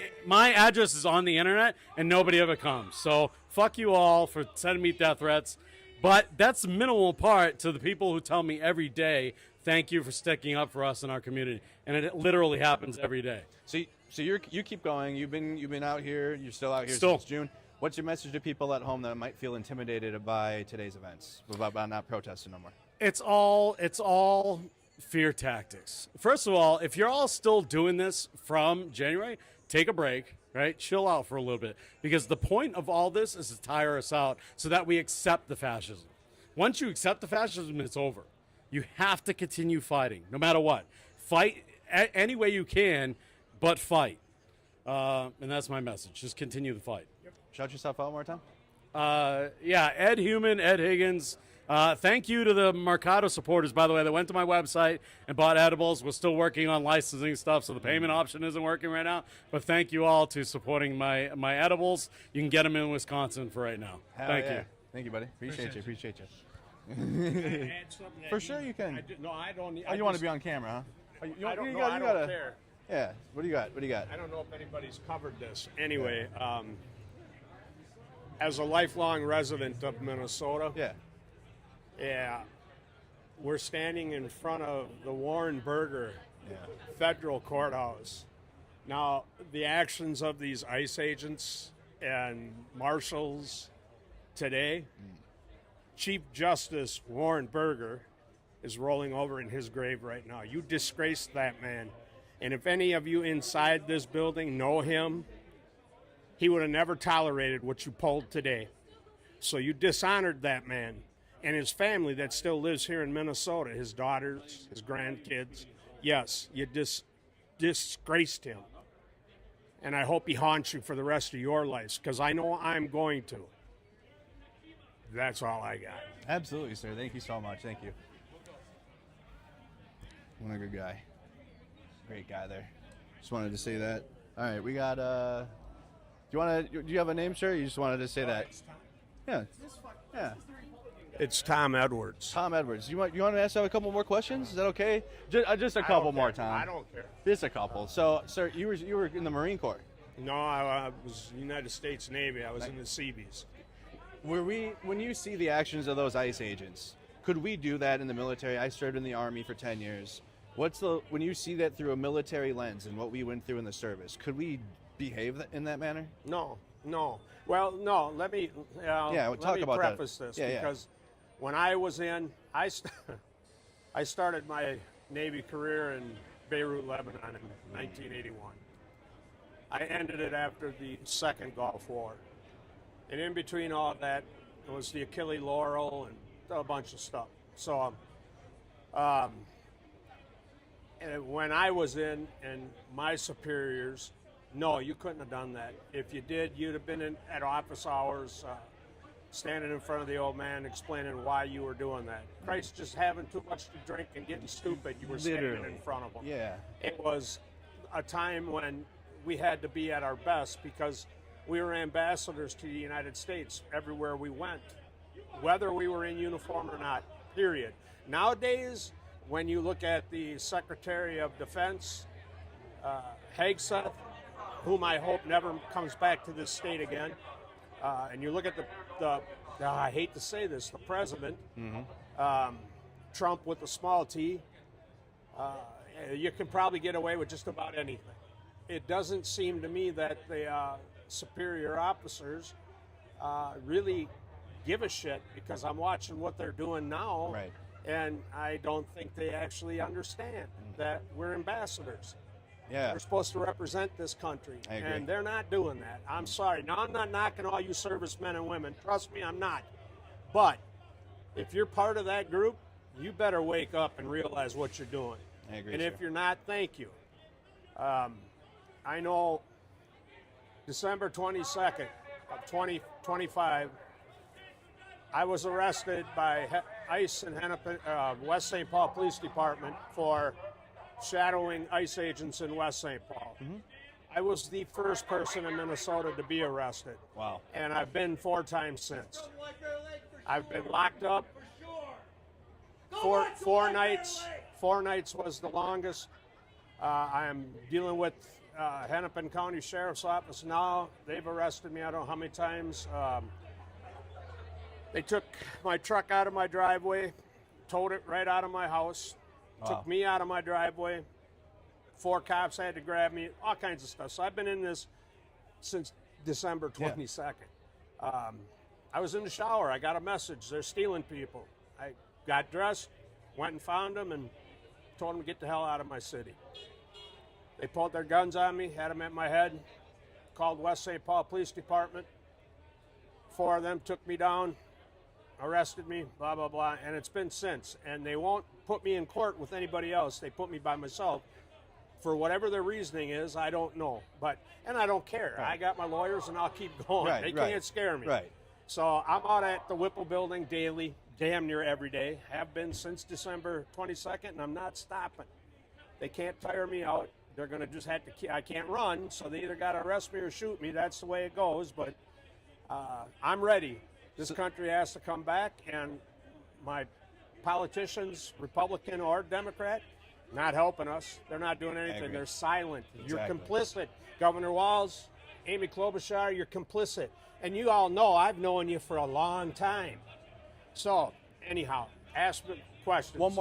address is on the internet, and nobody ever comes. So fuck you all for sending me death threats. But that's the minimal part to the people who tell me every day, thank you for sticking up for us in our community. And it literally happens every day. So you keep going. You've been out here. You're still out here Still. since June. What's your message to people at home that might feel intimidated by today's events, about not protesting no more? It's all fear tactics. First of all, if you're all still doing this from January, take a break, right? Chill out for a little bit, because the point of all this is to tire us out so that we accept the fascism. Once you accept the fascism, it's over. You have to continue fighting, no matter what. Fight any way you can, but fight. And that's my message. Just continue the fight. Shout yourself out one more time. Yeah, Ed Human, Ed Higgins. Thank you to the Mercado supporters, by the way, that went to my website and bought edibles. We're still working on licensing stuff, so the payment option isn't working right now. But thank you all to supporting my edibles. You can get them in Wisconsin for right now. Thank you. Thank you, buddy. Appreciate you. For sure you can. I don't. You want to be on camera, huh? I don't care. Yeah. What do you got? I don't know if anybody's covered this. Anyway, as a lifelong resident of Minnesota, yeah, we're standing in front of the Warren Burger federal courthouse. Now, the actions of these ICE agents and marshals today, Chief Justice Warren Burger is rolling over in his grave right now. You disgraced that man. And if any of you inside this building know him, he would have never tolerated what you pulled today. So you dishonored that man and his family that still lives here in Minnesota, his daughters, his grandkids. Yes, you disgraced him. And I hope he haunts you for the rest of your lives, because I know I'm going to. That's all I got. Absolutely, sir. Thank you so much. Thank you. What a good guy. Great guy there. Just wanted to say that. All right, we got. Do you have a name, sir? You just wanted to say that. Yeah. Yeah. It's Tom Edwards. Tom Edwards. You want to ask a couple more questions? Is that okay? Just a couple more, Tom. I don't care. Just a couple. So, sir, you were in the Marine Corps. No, I was United States Navy. I was in the Seabees. When you see the actions of those ICE agents, could we do that in the military? I served in the Army for 10 years. When you see that through a military lens and what we went through in the service, could we behave in that manner? No. Well, no. Let me preface this because when I was in, I started my Navy career in Beirut, Lebanon in 1981. I ended it after the Second Gulf War. And in between all that, it was the Achilles Laurel and a bunch of stuff. So and when I was in, and my superiors, no, you couldn't have done that. If you did, you'd have been at office hours, standing in front of the old man explaining why you were doing that. Christ, just having too much to drink and getting stupid, you were standing in front of them. Yeah. It was a time when we had to be at our best because we were ambassadors to the United States everywhere we went, whether we were in uniform or not, period. Nowadays, when you look at the Secretary of Defense, Hegseth, whom I hope never comes back to this state again, and you look at the I hate to say this, the president, Trump with a small t, you can probably get away with just about anything. It doesn't seem to me that the superior officers really give a shit, because I'm watching what they're doing now. Right. And I don't think they actually understand that we're ambassadors. Yeah. We're supposed to represent this country. I agree. And they're not doing that. I'm sorry. Now, I'm not knocking all you servicemen and women. Trust me, I'm not. But if you're part of that group, you better wake up and realize what you're doing. I agree. And sir. if you're not, thank you. I know December 22nd of 2025, I was arrested by ICE and West St. Paul Police Department for shadowing ICE agents in West St. Paul. I was the first person in Minnesota to be arrested. Wow. And I've been 4 times since. I've been locked up. Four nights. 4 nights was the longest. I'm dealing with Hennepin County Sheriff's Office now. They've arrested me I don't know how many times. They took my truck out of my driveway, towed it right out of my house, took me out of my driveway. 4 cops had to grab me, all kinds of stuff. So I've been in this since December 22nd. I was in the shower. I got a message. They're stealing people. I got dressed, went and found them, and told them to get the hell out of my city. They pulled their guns on me, had them at my head, called West St. Paul Police Department. 4 of them took me down, arrested me, blah, blah, blah, and it's been since. And they won't put me in court with anybody else. They put me by myself For whatever their reasoning is, I don't know. And I don't care. Right. I got my lawyers, and I'll keep going. Right, They right. can't scare me. Right. So I'm out at the Whipple building daily, damn near every day. Have been since December 22nd, and I'm not stopping. They can't tire me out. They're going to just have to, I can't run, so they either got to arrest me or shoot me. That's the way it goes, but I'm ready. This country has to come back, and my politicians, Republican or Democrat, not helping us. They're not doing anything. They're silent. Exactly. You're complicit. Governor Walz, Amy Klobuchar, you're complicit. And you all know I've known you for a long time. So, anyhow, ask me questions. One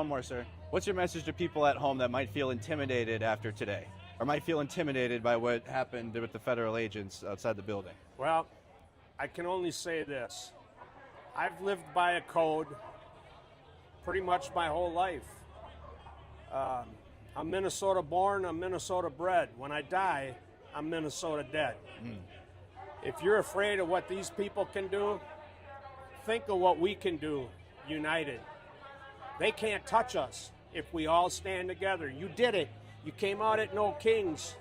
more, sir. What's your message to people at home that might feel intimidated after today, or might feel intimidated by what happened with the federal agents outside the building? Well, I can only say this. I've lived by a code pretty much my whole life. I'm Minnesota born, I'm Minnesota bred. When I die, I'm Minnesota dead. If you're afraid of what these people can do, think of what we can do united. They can't touch us if we all stand together. You did it. You came out at No Kings.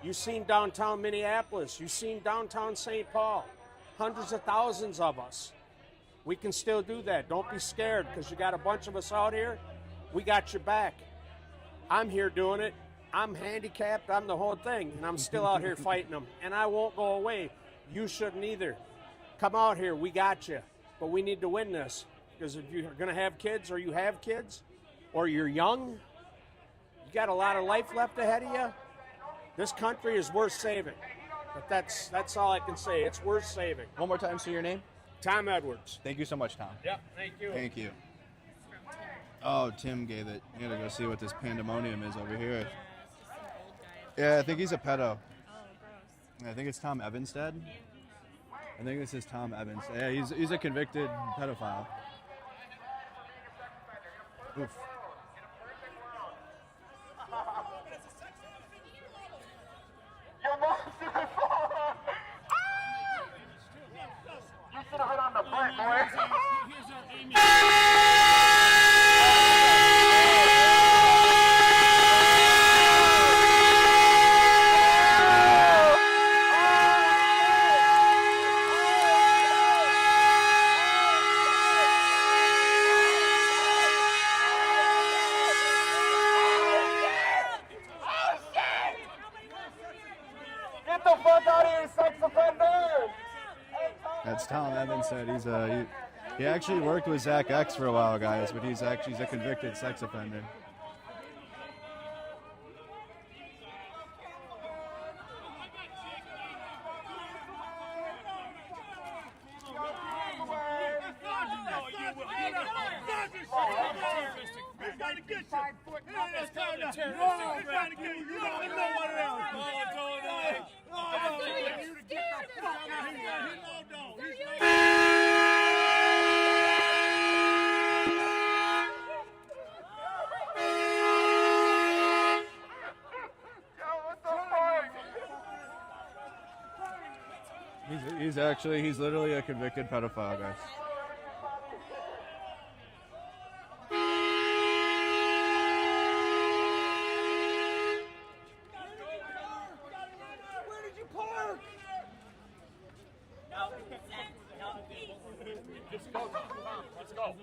You seen downtown Minneapolis. You seen downtown St. Paul. Hundreds of thousands of us. We can still do that. Don't be scared, because you got a bunch of us out here. We got your back. I'm here doing it. I'm handicapped. I'm the whole thing, and I'm still out here fighting them. And I won't go away. You shouldn't either. Come out here. We got you. But we need to win this, because if you're going to have kids, or you have kids, or you're young, you got a lot of life left ahead of you, this country is worth saving. But that's all I can say. It's worth saving. One more time, sir, your name? Tom Edwards. Thank you so much, Tom. Yep, thank you. Thank you. Oh, Tim gave it. You gotta go see what this pandemonium is over here. Yeah, I think he's a pedo. I think it's Tom Evanstead. I think this is Tom Evans. Yeah, he's a convicted pedophile. Oof. Your mom's in the phone. You should have hit on the butt, boy. Get the fuck out of here, sex offender! That's Tom Evans said he actually worked with Zach X for a while, guys, but he's a convicted sex offender. He's literally a convicted pedophile, guys. Where did you park? Let's go.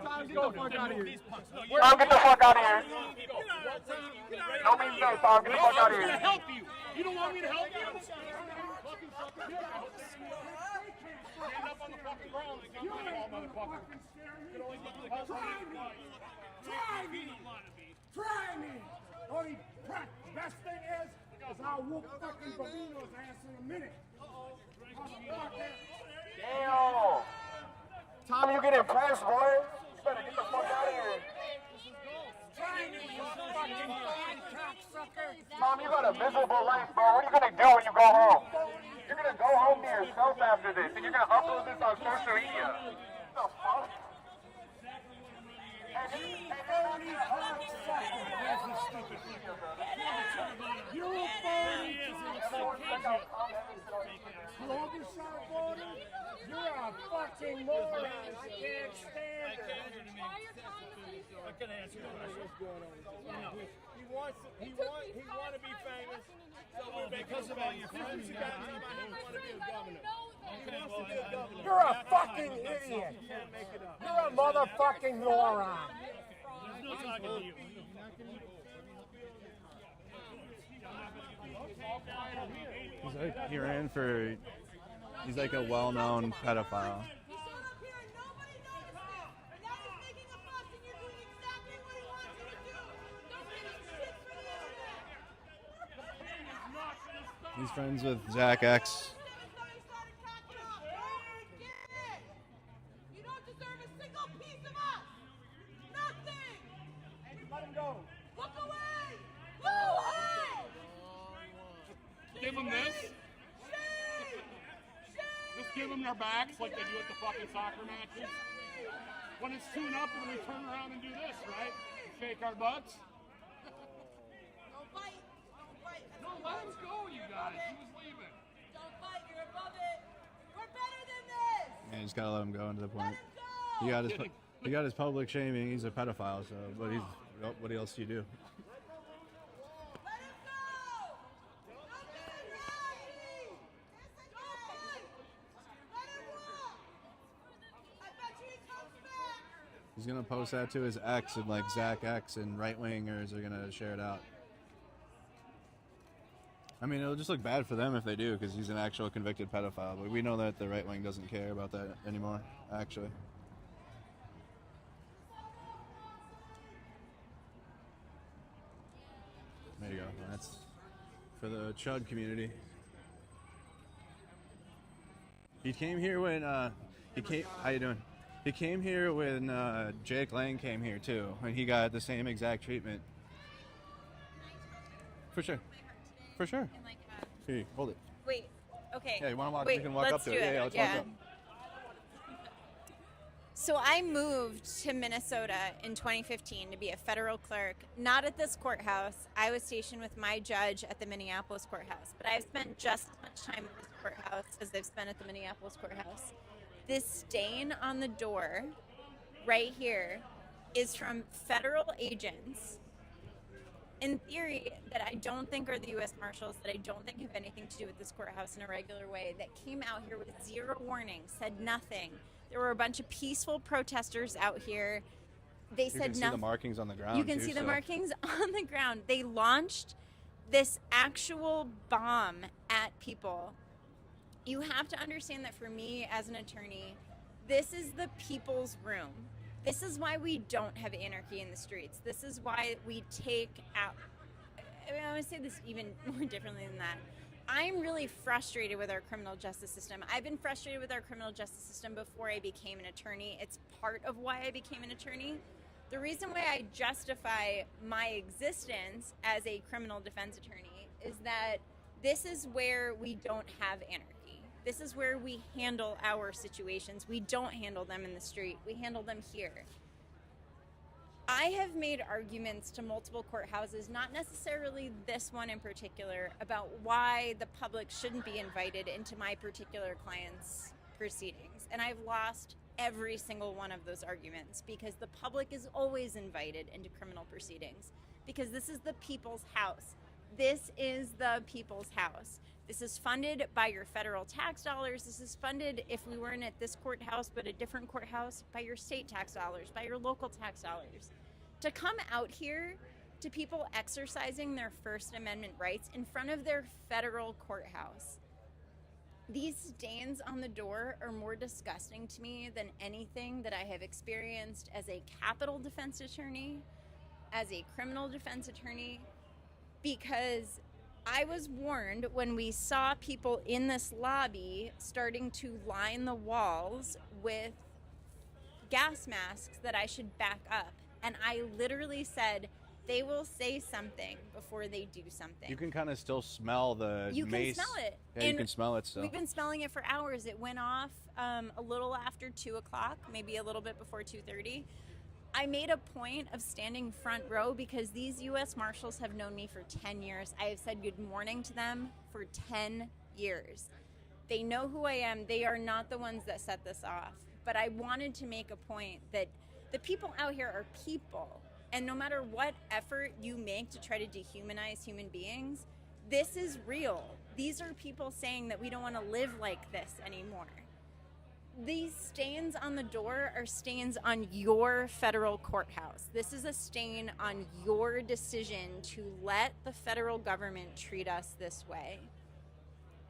Tom, get the fuck out of here. Tom, get the fuck out of here. No means no, Tom, get the fuck out of here. I'm gonna help you. You don't want me to help you? Stand up on the fucking ground and get my ball, motherfucker. Try me! Only best thing is I'll whoop fucking Babino's ass in a minute. Damn! Tom, you get impressed, boy. You better get the fuck out of here. Try me, you fucking fine cocksucker. Tom, you got a miserable life, bro. What are you gonna do when you go home? You're gonna go home to yourself after this, and you're gonna upload this on social media. What the fuck? You phony! Klobuchar voter? You're a fucking moron. I can't stand it. not going to answer the question. He wants to be famous. So because of all your friends, you got him. I want to be a governor. You're a fucking idiot. You're a motherfucking moron. There's no talking to you. He ran for. He's like a well-known pedophile. He's friends with Zach X. You don't deserve a single piece of us. Nothing. Let him go. Look away. Look away. Give them this. Just give them their backs like they do at the fucking soccer matches. When it's 2-0, when we turn around and do this, right? Shake our butts. Don't fight. Don't fight. No, let him go, you guys. He was leaving. Don't fight. You're above it. We're better than this. Yeah, you just gotta let him go into the point. He got his public shaming. He's a pedophile. So, but he's what else do you do? He's gonna post that to his ex, and like Zach X and right wingers are gonna share it out. I mean, it'll just look bad for them if they do, because he's an actual convicted pedophile. But we know that the right wing doesn't care about that anymore, actually. There you go. That's for the Chud community. He came here when How you doing? He came here when Jake Lang came here too, and he got the same exact treatment. For sure. For sure. Here, hold it. Wait. Okay. Yeah, you want to walk? Wait, you can walk up to it. Yeah, let's walk up. So I moved to Minnesota in 2015 to be a federal clerk, not at this courthouse. I was stationed with my judge at the Minneapolis courthouse, but I've spent just as much time at this courthouse as I've spent at the Minneapolis courthouse. This stain on the door right here is from federal agents, in theory, that I don't think are the U.S. Marshals, that I don't think have anything to do with this courthouse in a regular way, that came out here with zero warning, said nothing. There were a bunch of peaceful protesters out here. They said nothing. You can see the markings on the ground. You can see the markings on the ground. They launched this actual bomb at people. You have to understand that for me as an attorney, this is the people's room. This is why we don't have anarchy in the streets. This is why we take out, I want to say this even more differently than that. I'm really frustrated with our criminal justice system. I've been frustrated with our criminal justice system before I became an attorney. It's part of why I became an attorney. The reason why I justify my existence as a criminal defense attorney is that this is where we don't have anarchy. This is where we handle our situations. We don't handle them in the street. We handle them here. I have made arguments to multiple courthouses, not necessarily this one in particular, about why the public shouldn't be invited into my particular client's proceedings. And I've lost every single one of those arguments because the public is always invited into criminal proceedings because this is the people's house. This is the people's house. This is funded by your federal tax dollars. This is funded, if we weren't at this courthouse but a different courthouse, by your state tax dollars, by your local tax dollars. To come out here to people exercising their First Amendment rights in front of their federal courthouse, these stains on the door are more disgusting to me than anything that I have experienced as a capital defense attorney, as a criminal defense attorney, because I was warned when we saw people in this lobby starting to line the walls with gas masks that I should back up. And I literally said, they will say something before they do something. You can kind of still smell the You mace. can smell it. Yeah, And you can smell it still. We've been smelling it for hours. It went off a little after 2 o'clock, maybe a little bit before 2:30. I made a point of standing front row because these U.S. Marshals have known me for 10 years. I have said good morning to them for 10 years. They know who I am. They are not the ones that set this off. But I wanted to make a point that The people out here are people. And no matter what effort you make to try to dehumanize human beings, this is real. These are people saying that we don't want to live like this anymore. These stains on the door are stains on your federal courthouse. This is a stain on your decision to let the federal government treat us this way.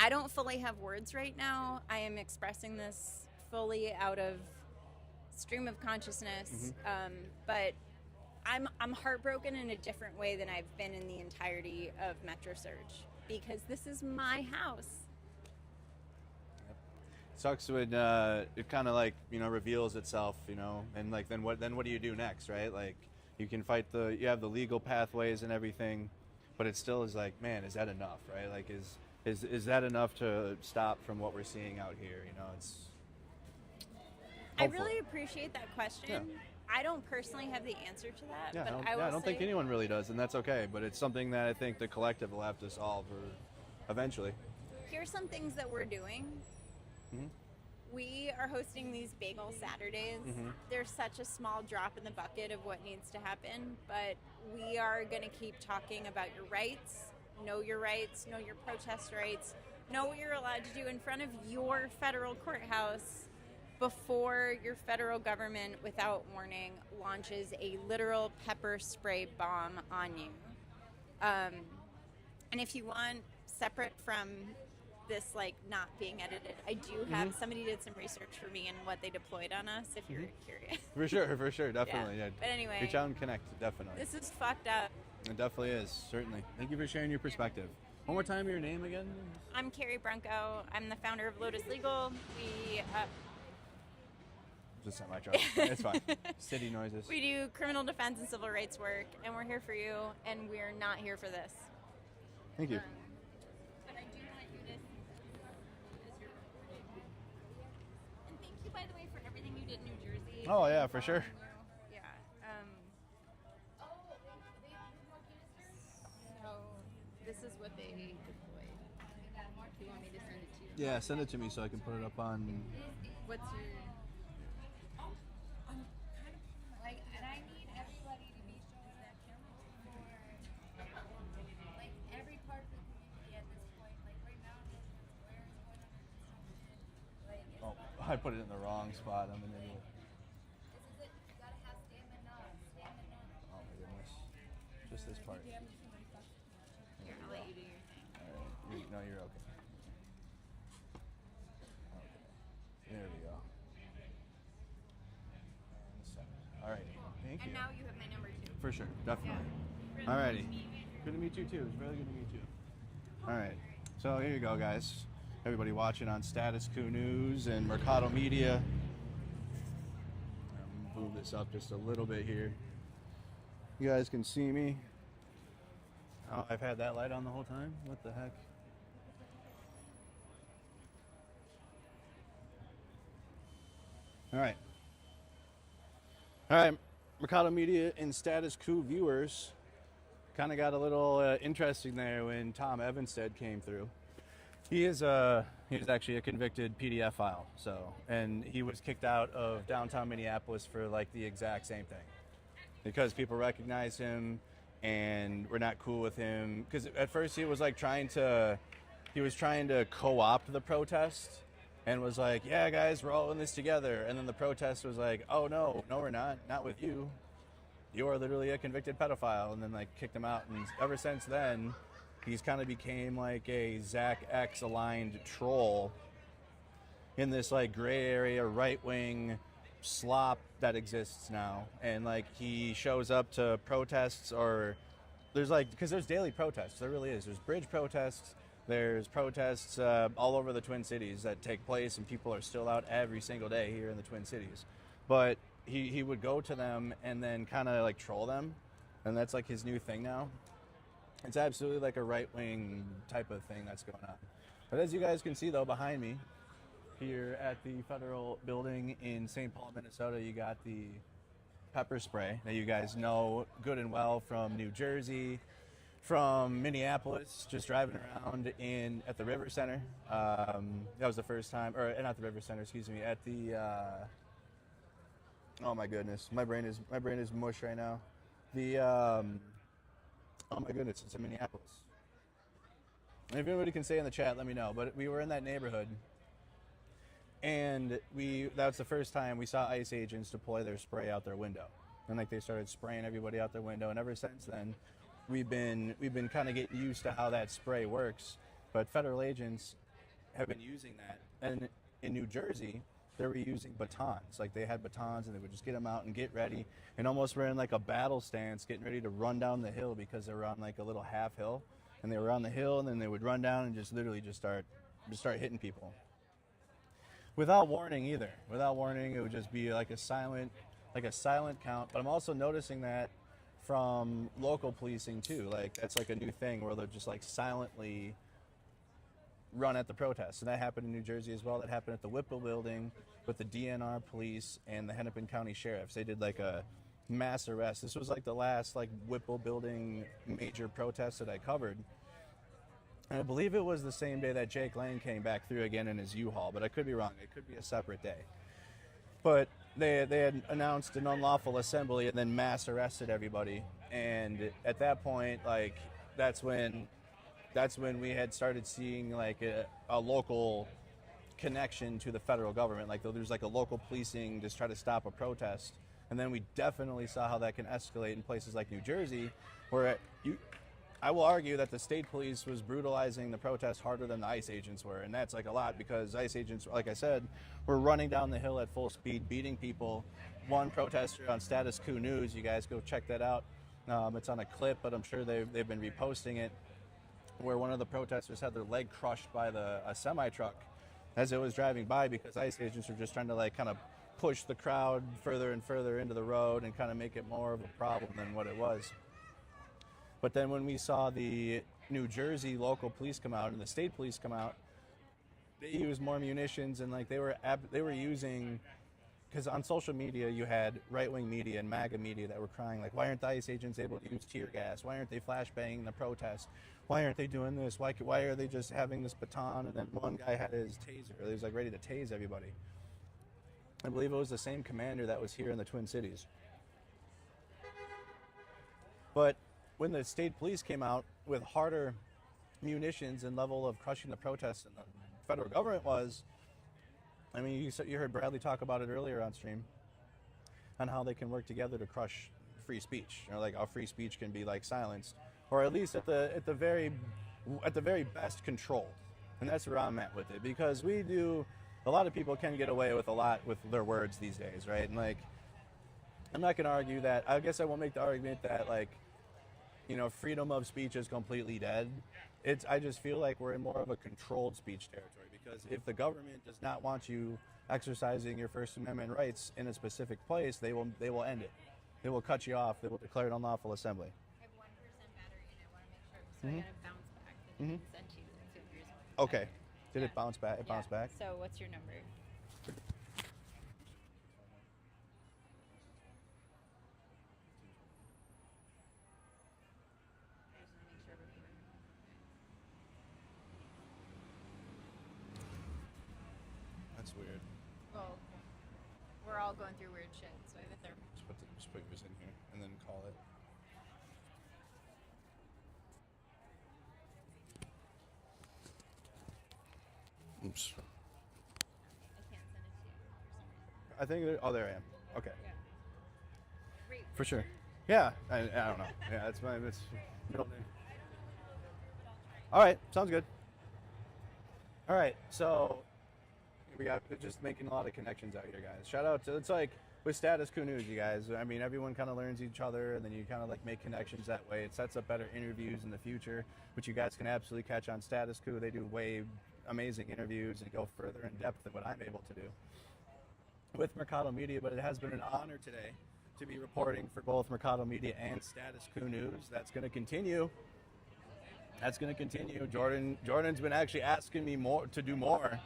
I don't fully have words right now. I am expressing this fully out of stream of consciousness, but I'm heartbroken in a different way than I've been in the entirety of Metro Surge, because this is my house. Sucks when it kind of like, you know, reveals itself, you know, and like then what do you do next, right? Like you can fight you have the legal pathways and everything, but it still is like, man, is that enough, right? Like is that enough to stop from what we're seeing out here? You know, it's hopefully. I really appreciate that question. Yeah. I don't personally have the answer to that, Yeah, but I don't think anyone really does, and that's okay. But it's something that I think the collective will have to solve eventually. Here's some things that we're doing. Mm-hmm. We are hosting these bagel Saturdays. Mm-hmm. There's such a small drop in the bucket of what needs to happen, but we are going to keep talking about your rights, know your protest rights, know what you're allowed to do in front of your federal courthouse before your federal government, without warning, launches a literal pepper spray bomb on you. And if you want, separate from this, like, not being edited, I do have somebody did some research for me and what they deployed on us, if you're curious. For sure, definitely. Yeah. But anyway, reach out and connect, definitely. This is fucked up. It definitely is, certainly. Thank you for sharing your perspective. One more time, your name again? I'm Carrie Brunko. I'm the founder of Lotus Legal. We just set my truck. It's fine. City noises. We do criminal defense and civil rights work, and we're here for you, and we're not here for this. Thank you. But I do want you to as your and thank you, by the way, for everything you did in New Jersey. Oh, yeah, for sure. Yeah. So this is what they deployed. Do you want me to send it to you? Yeah, send it to me so I can put it up on. What's your? Like, and I need everybody to be showing that camera for, like, every part of the community at this point. Like, right now, where is going on construction? Like, it's Oh, I put it in the wrong spot. I'm an idiot. this is it. You gotta have stamina. Oh my goodness. Just this part. Here, I'll let you do your thing. Alright. No, you're okay. There we go. Alright. Thank you. And now you have my number too. For sure, definitely. Yeah. Alrighty. Good to meet you too. It's really good to meet you. Alright. So here you go, guys. Everybody watching on Status Coup News and Mercado Media. I'm gonna move this up just a little bit here. You guys can see me. Oh, I've had that light on the whole time? What the heck? Alright. Alright, Mercado Media and Status Coup viewers. Kind of got a little interesting there when Tom Evanstead came through. He is actually a convicted PDF file, and he was kicked out of downtown Minneapolis for like the exact same thing, because people recognize him and we're not cool with him. Because at first he was trying to co-opt the protest and was like, yeah guys, we're all in this together, and then the protest was like, oh no we're not with you, you are literally a convicted pedophile, and then kicked him out. And ever since then he's kind of became like a Zach X aligned troll in this gray area right-wing slop that exists now. And he shows up to protests, or there's because there's daily protests, there really is. There's bridge protests, there's protests all over the Twin Cities that take place, and people are still out every single day here in the Twin Cities. But he would go to them and then kind of troll them, and that's his new thing now. It's absolutely a right-wing type of thing that's going on. But as you guys can see, though, behind me, here at the federal building in St. Paul, Minnesota, you got the pepper spray that you guys know good and well from New Jersey, from Minneapolis, just driving around at the River Center. That was the first time, or not the River Center, excuse me, at the Oh my goodness, my brain is mush right now. The oh my goodness, it's in Minneapolis. And if anybody can say in the chat, let me know. But we were in that neighborhood, and that was the first time we saw ICE agents deploy their spray out their window, and like they started spraying everybody out their window. And ever since then, we've been kind of getting used to how that spray works. But federal agents have been using that, and in New Jersey, they were using batons. Like they had batons, and they would just get them out and get ready, and almost were in like a battle stance, getting ready to run down the hill because they were on like a little half hill, and they were on the hill, and then they would run down and just literally just start hitting people without warning either. Without warning, it would just be like a silent count. But I'm also noticing that from local policing too. Like that's like a new thing where they'll just like silently run at the protests. And that happened in New Jersey as well. That happened at the Whipple building with the DNR police and the Hennepin County sheriffs. They did like a mass arrest. This was like the last like Whipple building major protest that I covered. And I believe it was the same day that Jake Lang came back through again in his U-Haul, but I could be wrong. It could be a separate day. But they had announced an unlawful assembly and then mass arrested everybody. And at that point, like that's when we had started seeing like a local connection to the federal government. Like there's like a local policing just try to stop a protest. And then we definitely saw how that can escalate in places like New Jersey, where I will argue that the state police was brutalizing the protests harder than the ICE agents were. And that's like a lot because ICE agents, like I said, were running down the hill at full speed, beating people. One protester on Status Quo News, you guys go check that out. It's on a clip, but I'm sure they've been reposting it, where one of the protesters had their leg crushed by a semi-truck as it was driving by because ICE agents were just trying to like kind of push the crowd further and further into the road and kind of make it more of a problem than what it was. But then when we saw the New Jersey local police come out and the state police come out, they used more munitions and like they were using, because on social media you had right-wing media and MAGA media that were crying like, why aren't the ICE agents able to use tear gas? Why aren't they flashbanging the protest? Why aren't they doing this? Why are they just having this baton? And then one guy had his taser. He was like ready to tase everybody. I believe it was the same commander that was here in the Twin Cities. But when the state police came out with harder munitions and level of crushing the protests than the federal government was, I mean, you heard Bradley talk about it earlier on stream, on how they can work together to crush free speech. You know, like how free speech can be like silenced, or at least at the very best controlled. And that's where I'm at with it, because a lot of people can get away with a lot with their words these days, right? And like, I'm not going to argue that. I guess I won't make the argument that like, you know, freedom of speech is completely dead. I just feel like we're in more of a controlled speech territory, because if the government does not want you exercising your First Amendment rights in a specific place, they will end it. They will cut you off. They will declare an unlawful assembly. I have 1% battery and I want to make sure, so I got to bounce back the Mhm. sent to you and see if yours works. Okay. Did it bounce back? It bounced back? So what's your number? That's weird. Well, we're all going through weird shit, so I bet they're... Just put yours in here and then call it. Oops. I can't send it to you for some reason. I think there I am. Okay. Yeah. Wait, For sure. Yeah. I don't know. Yeah, that's my middle name. All right. Sounds good. All right. So we got just making a lot of connections out here, guys. Shout out to, it's like with Status Quo News, you guys. I mean, everyone kind of learns each other, and then you kind of like make connections that way. It sets up better interviews in the future, which you guys can absolutely catch on Status Quo. They do way amazing interviews and go further in depth than what I'm able to do with Mercado Media. But it has been an honor today to be reporting for both Mercado Media and Status Quo News. That's going to continue. That's going to continue. Jordan's been actually asking me to do more,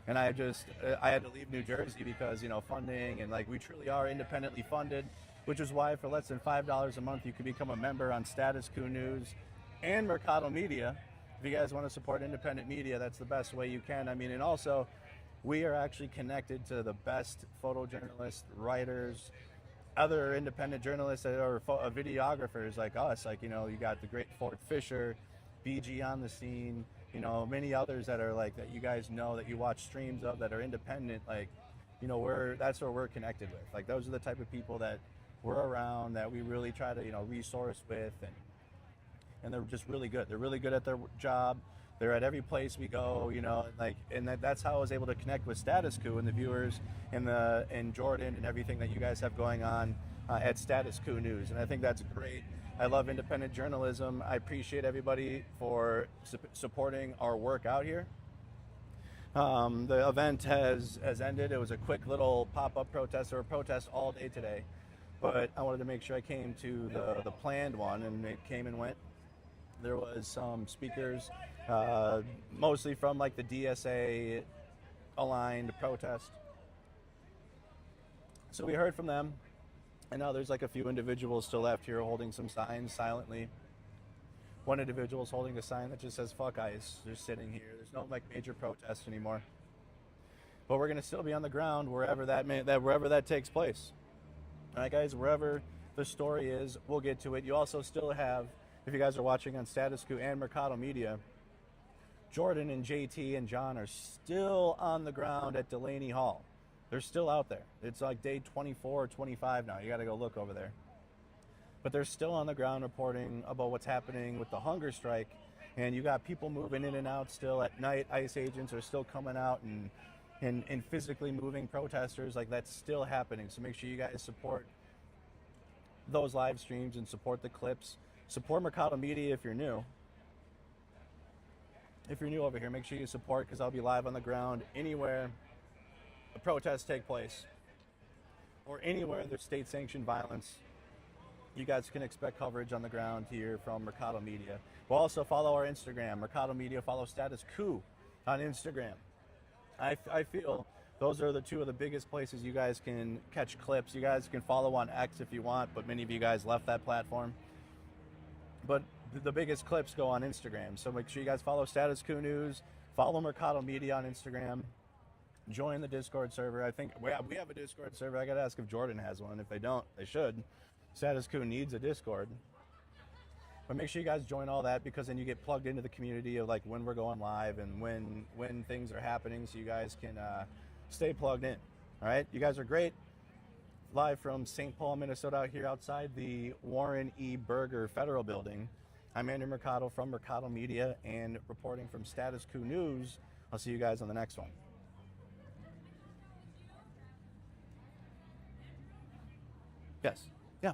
and I had to leave New Jersey because, you know, funding, and like we truly are independently funded, which is why for less than $5 a month you can become a member on Status Quo News and Mercado Media. If you guys want to support independent media, that's the best way you can. I mean, and also we are actually connected to the best photojournalists, writers, other independent journalists that are videographers like us. Like, you know, you got the great Fort Fisher, BG on the scene, you know, many others that are like, that you guys know, that you watch streams of, that are independent. Like, you know, that's where we're connected with. Like, those are the type of people that we're around, that we really try to, you know, resource with, and they're just really good. They're really good at their job. They're at every place we go, you know, like, and that's how I was able to connect with Status Coup and the viewers and Jordan and everything that you guys have going on at Status Coup News. And I think that's great. I love independent journalism. I appreciate everybody for supporting our work out here. The event has ended. It was a quick little pop-up protest. There were protests all day today, but I wanted to make sure I came to the planned one, and it came and went. There was some speakers, mostly from like the DSA aligned protest. So we heard from them, and now there's like a few individuals still left here holding some signs silently. One individual is holding a sign that just says "fuck ICE." They're sitting here. There's no like major protest anymore. But we're gonna still be on the ground wherever that takes place. All right, guys, wherever the story is, we'll get to it. You also still have, if you guys are watching on Status Coup and Mercado Media, Jordan and JT and John are still on the ground at Delaney Hall. They're still out there. It's like day 24 or 25 now. You got to go look over there. But they're still on the ground reporting about what's happening with the hunger strike. And you got people moving in and out still at night. ICE agents are still coming out and physically moving protesters. Like, that's still happening. So make sure you guys support those live streams and support the clips. Support Mercado Media if you're new. If you're new over here, make sure you support, because I'll be live on the ground anywhere the protests take place, or anywhere there's state-sanctioned violence. You guys can expect coverage on the ground here from Mercado Media. We'll also follow our Instagram, Mercado Media. Follow Status Coup on Instagram. I feel those are the two of the biggest places you guys can catch clips. You guys can follow on X if you want, but many of you guys left that platform. But the biggest clips go on Instagram. So make sure you guys follow Status Coup News, follow Mercado Media on Instagram, join the Discord server. I think we have a Discord server. I got to ask if Jordan has one. If they don't, they should. Status Coup needs a Discord. But make sure you guys join all that, because then you get plugged into the community of like when we're going live and when things are happening, so you guys can stay plugged in. All right? You guys are great. Live from St. Paul, Minnesota, out here outside the Warren E. Berger Federal Building. I'm Andrew Mercado from Mercado Media and reporting from Status Coup News. I'll see you guys on the next one. Yes. Yeah.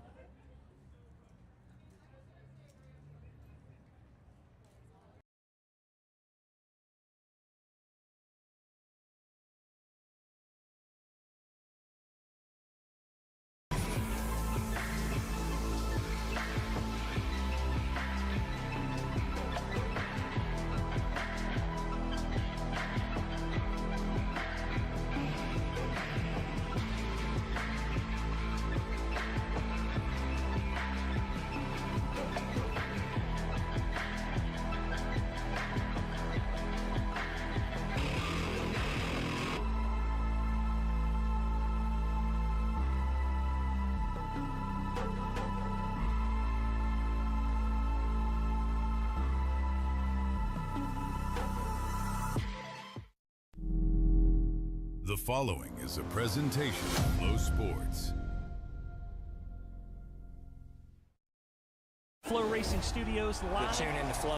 The following is a presentation of Flow Sports. Flow Racing Studios live. Tune in to Flow.